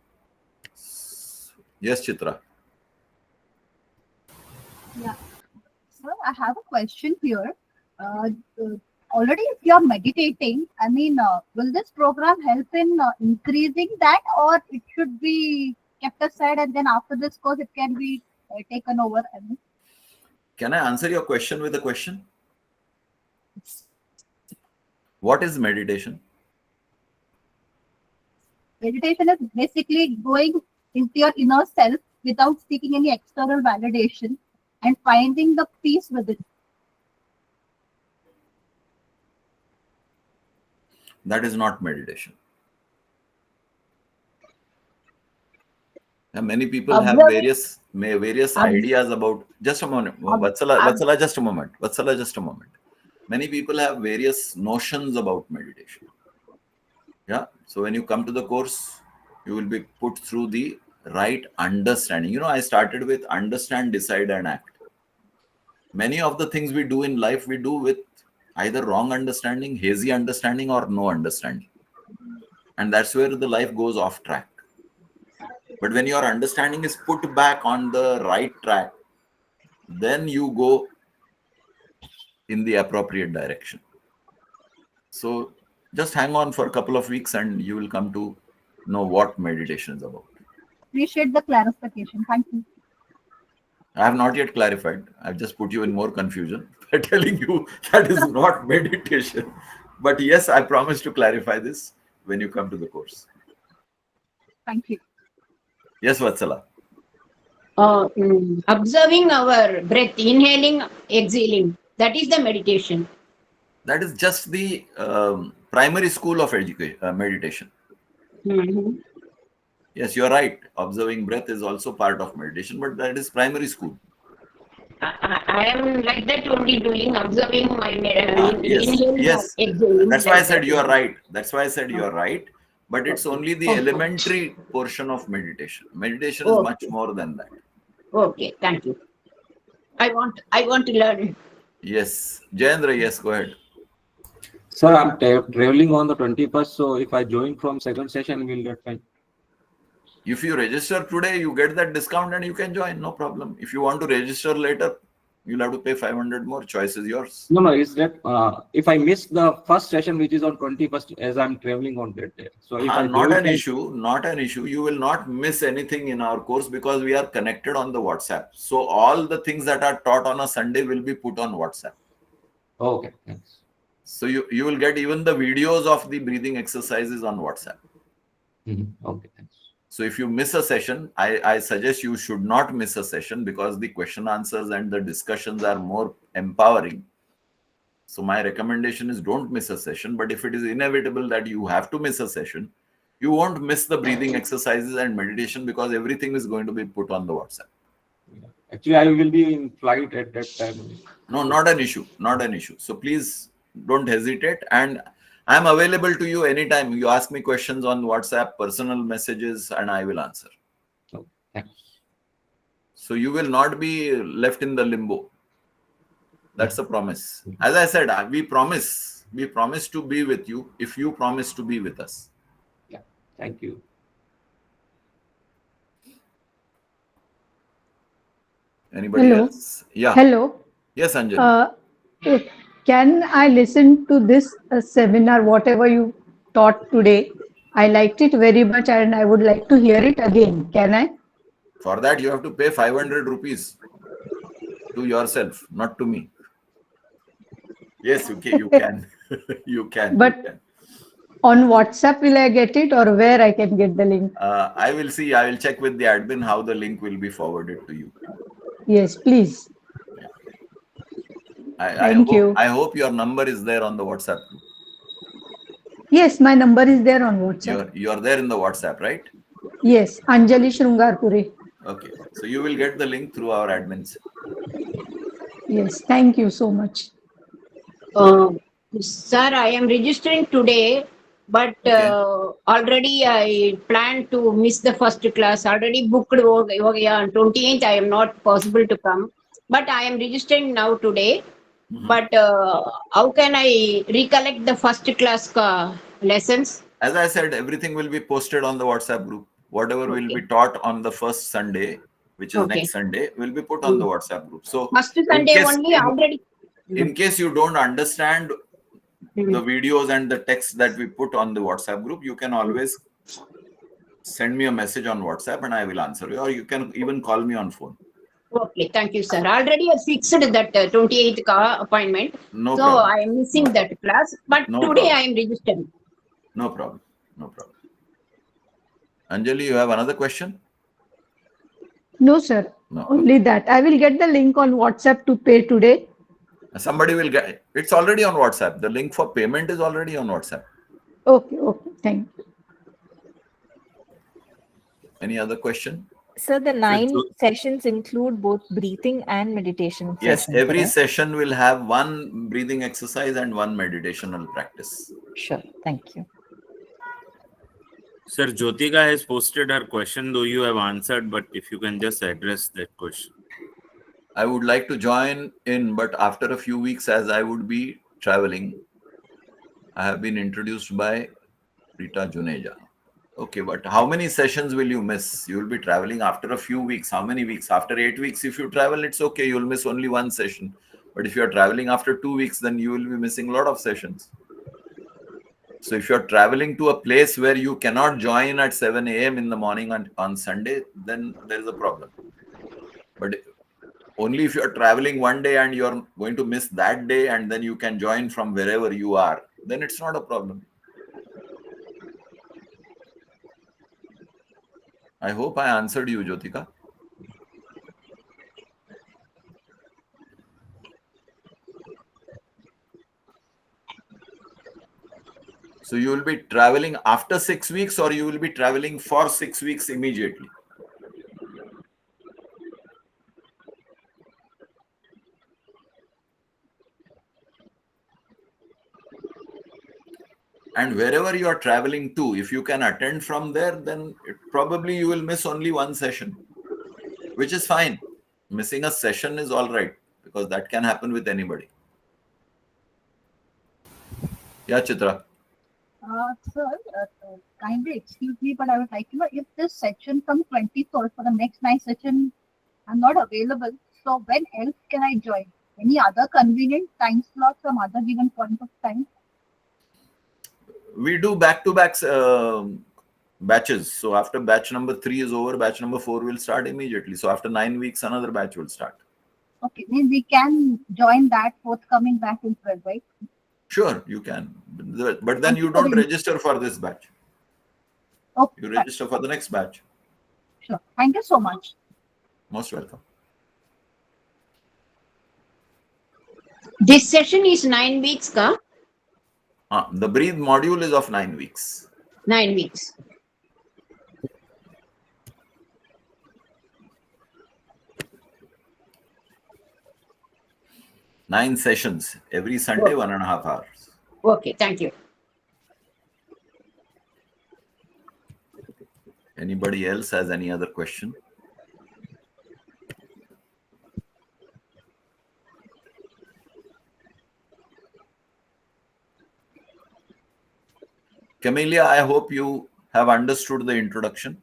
Yes, Chitra. Yeah. So I have a question here. Already, if you are meditating, I mean, will this program help in increasing that, or it should be kept aside and then after this course it can be taken over? I mean, Can I answer your question with a question? What is meditation? meditation is basically going into your inner self without seeking any external validation and finding the peace within. That is not meditation. And many people have various ideas about. Just a moment, Vatsala, just a moment. Vatsala, just a moment. Many people have various notions about meditation. Yeah. So when you come to the course, you will be put through the right understanding. You know, I started with understand, decide, and act. Many of the things we do in life, we do with either wrong understanding, hazy understanding, or no understanding. And that's where the life goes off track. But when your understanding is put back on the right track, then you go in the appropriate direction. So just hang on for a couple of weeks and you will come to know what meditation is about. Appreciate the clarification. Thank you. I have not yet clarified. I've just put you in more confusion by telling you that is not meditation. But yes, I promise to clarify this when you come to the course. Thank you. Yes, Vatsala. Observing our breath, inhaling, exhaling. That is the meditation. That is just the primary school of meditation. Mm-hmm. Yes, you're right. Observing breath is also part of meditation, but that is primary school. I am like that only doing, observing my inhaling, yes. exhaling. That's why I said you are right. That's why I said you are right. But it's only the elementary portion of meditation. Meditation is much more than that. Okay, thank you. I want to learn. Yes. Jayendra, yes, go ahead. Sir, I'm traveling on the 21st, so if I join from second session, we'll get fine. If you register today, you get that discount and you can join, no problem. If you want to register later, you'll have to pay 500 more. Choice is yours. No, is that if I miss the first session, which is on 21st, as I'm traveling on that day. So if not an issue. You will not miss anything in our course because we are connected on the WhatsApp. So all the things that are taught on a Sunday will be put on WhatsApp. Okay, thanks. So you will get even the videos of the breathing exercises on WhatsApp. Okay, thanks. So if you miss a session, I suggest you should not miss a session because the question answers and the discussions are more empowering. So my recommendation is don't miss a session. But if it is inevitable that you have to miss a session, you won't miss the breathing exercises and meditation because everything is going to be put on the WhatsApp. Actually, I will be in flight at that time. No, not an issue. Not an issue. So please don't hesitate. And I'm available to you anytime. You ask me questions on WhatsApp, personal messages, and I will answer. Okay, thanks. So you will not be left in the limbo. That's a promise. As I said, we promise to be with you if you promise to be with us. Yeah, thank you. Anybody else? Yeah. Hello. Yes, Anjali. Can I listen to this seminar, whatever you taught today? I liked it very much and I would like to hear it again. Can I? For that, you have to pay 500 rupees to yourself, not to me. Yes, okay, you can. You can. But on WhatsApp, will I get it or where I can get the link? I will see. I will check with the admin how the link will be forwarded to you. Yes, please. Thank you. I hope your number is there on the WhatsApp group. Yes, my number is there on WhatsApp. You're there in the WhatsApp, right? Yes, Anjali Shrungarpuri. Okay. So you will get the link through our admins. Yes, thank you so much. Sir, I am registering today, but already I plan to miss the first class. Already booked over here on 28th. I am not possible to come, but I am registering now today. But how can I recollect the first class lessons? As I said, everything will be posted on the WhatsApp group. Whatever will be taught on the first Sunday, which is next Sunday, will be put on the WhatsApp group. So First Sunday only already. In case you don't understand the videos and the text that we put on the WhatsApp group, you can always send me a message on WhatsApp and I will answer you, or you can even call me on phone. Okay, thank you, sir. Already I fixed that 28th appointment. No so problem. I am missing that class, but No today problem. I am registered. No problem. No problem. Anjali, you have another question? No, sir. No. Only that. I will get the link on WhatsApp to pay today. Somebody will get it's already on WhatsApp. The link for payment is already on WhatsApp. Okay, okay. Thank you. Any other question? So the 9 sessions include both breathing and meditation. Yes, sessions, every correct? session will have one breathing exercise and one meditational practice. Sure. Thank you. Sir, Jyotika has posted her question, though you have answered, but if you can just address that question. I would like to join in, but after a few weeks, as I would be traveling, I have been introduced by Rita Juneja. Okay, but how many sessions will you miss? You will be traveling after a few weeks. How many weeks? After 8 weeks, if you travel, it's okay. You'll miss only one session. But if you're traveling after 2 weeks, then you will be missing a lot of sessions. So if you're traveling to a place where you cannot join at 7 a.m. in the morning on Sunday, then there is a problem. But only if you're traveling one day and you're going to miss that day and then you can join from wherever you are, then it's not a problem. I hope I answered you, Jyotika. So you will be traveling after 6 weeks, or you will be traveling for 6 weeks immediately? And wherever you are traveling to, if you can attend from there, then probably you will miss only one session, which is fine. Missing a session is all right, because that can happen with anybody. Yeah, Chitra. Sir, kindly excuse me, but I would like to know if this section from 24th for the next 9 session, I'm not available. So when else can I join? Any other convenient time slot from other given point of time? We do back-to-back batches. So after batch number 3 is over, batch number 4 will start immediately. So after 9 weeks, another batch will start. Okay, then we can join that forthcoming batch in February, right? Sure, you can. But then you don't register for this batch. Okay. You register for the next batch. Sure. Thank you so much. Most welcome. This session is 9 weeks, ka? The breathe module is of 9 weeks. 9 weeks. Nine sessions every Sunday, 1.5 hours. Okay, thank you. Anybody else has any other question? Camellia, I hope you have understood the introduction.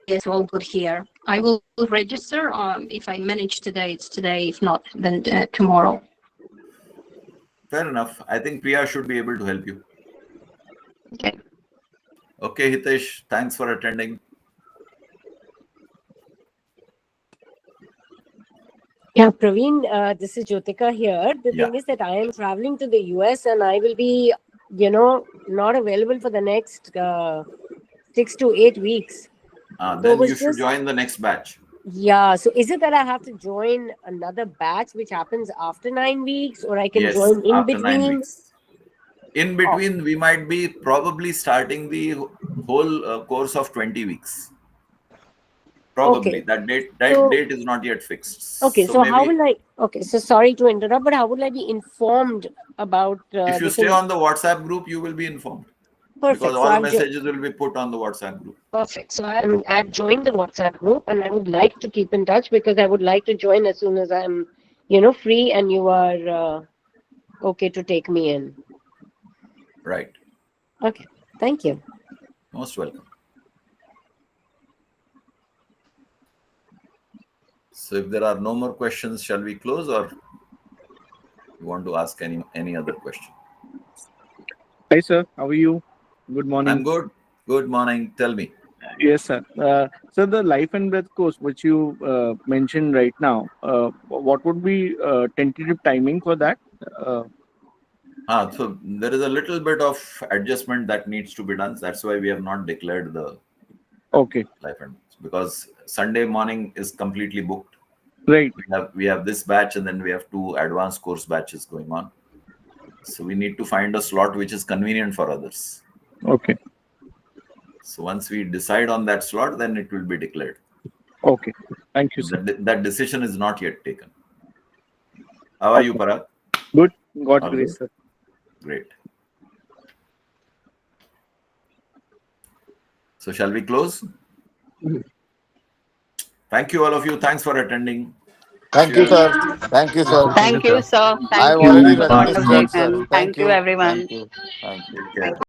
Yes, all good here. I will register. If I manage today, it's today. If not, then tomorrow. Fair enough. I think Priya should be able to help you. Okay. Okay, Hitesh, thanks for attending. Yeah, Praveen, this is Jyotika here. The thing is that I am traveling to the US and I will be, not available for the next 6 to 8 weeks. Then you should join the next batch. Yeah, so is it that I have to join another batch which happens after 9 weeks, or I can join in after 9 between? weeks. In between, we might be probably starting the whole course of 20 weeks. Probably. Okay. That date is not yet fixed. Okay, so how maybe will I? Okay, so sorry to interrupt, but how will I be informed about? if you the stay thing? on the WhatsApp group, you will be informed. Perfect. Because So all I've messages will be put on the WhatsApp group. Perfect. So I've joined the WhatsApp group, and I would like to keep in touch because I would like to join as soon as I'm, free and you are okay to take me in. Right. Okay. Thank you. Most welcome. So if there are no more questions, shall we close, or you want to ask any other question? Hi, sir. How are you? Good morning. I'm good. Good morning. Tell me. Yes, sir. So the Life and Breath course, which you mentioned right now, what would be tentative timing for that? So there is a little bit of adjustment that needs to be done. That's why we have not declared the Life and Breath, because Sunday morning is completely booked. Right. We have this batch, and then we have 2 advanced course batches going on. So we need to find a slot which is convenient for others. Okay. So once we decide on that slot, then it will be declared. Okay. Thank you, sir. That decision is not yet taken. How are you, Parag? Good. God All grace, good? sir. Great. So shall we close? Thank you, all of you. Thanks for attending. Thank you, sir. Thank you, sir. Thank you, sir. I've Thank you. already Wonderful. registered, sir. And thank you, everyone. Thank you. Take care.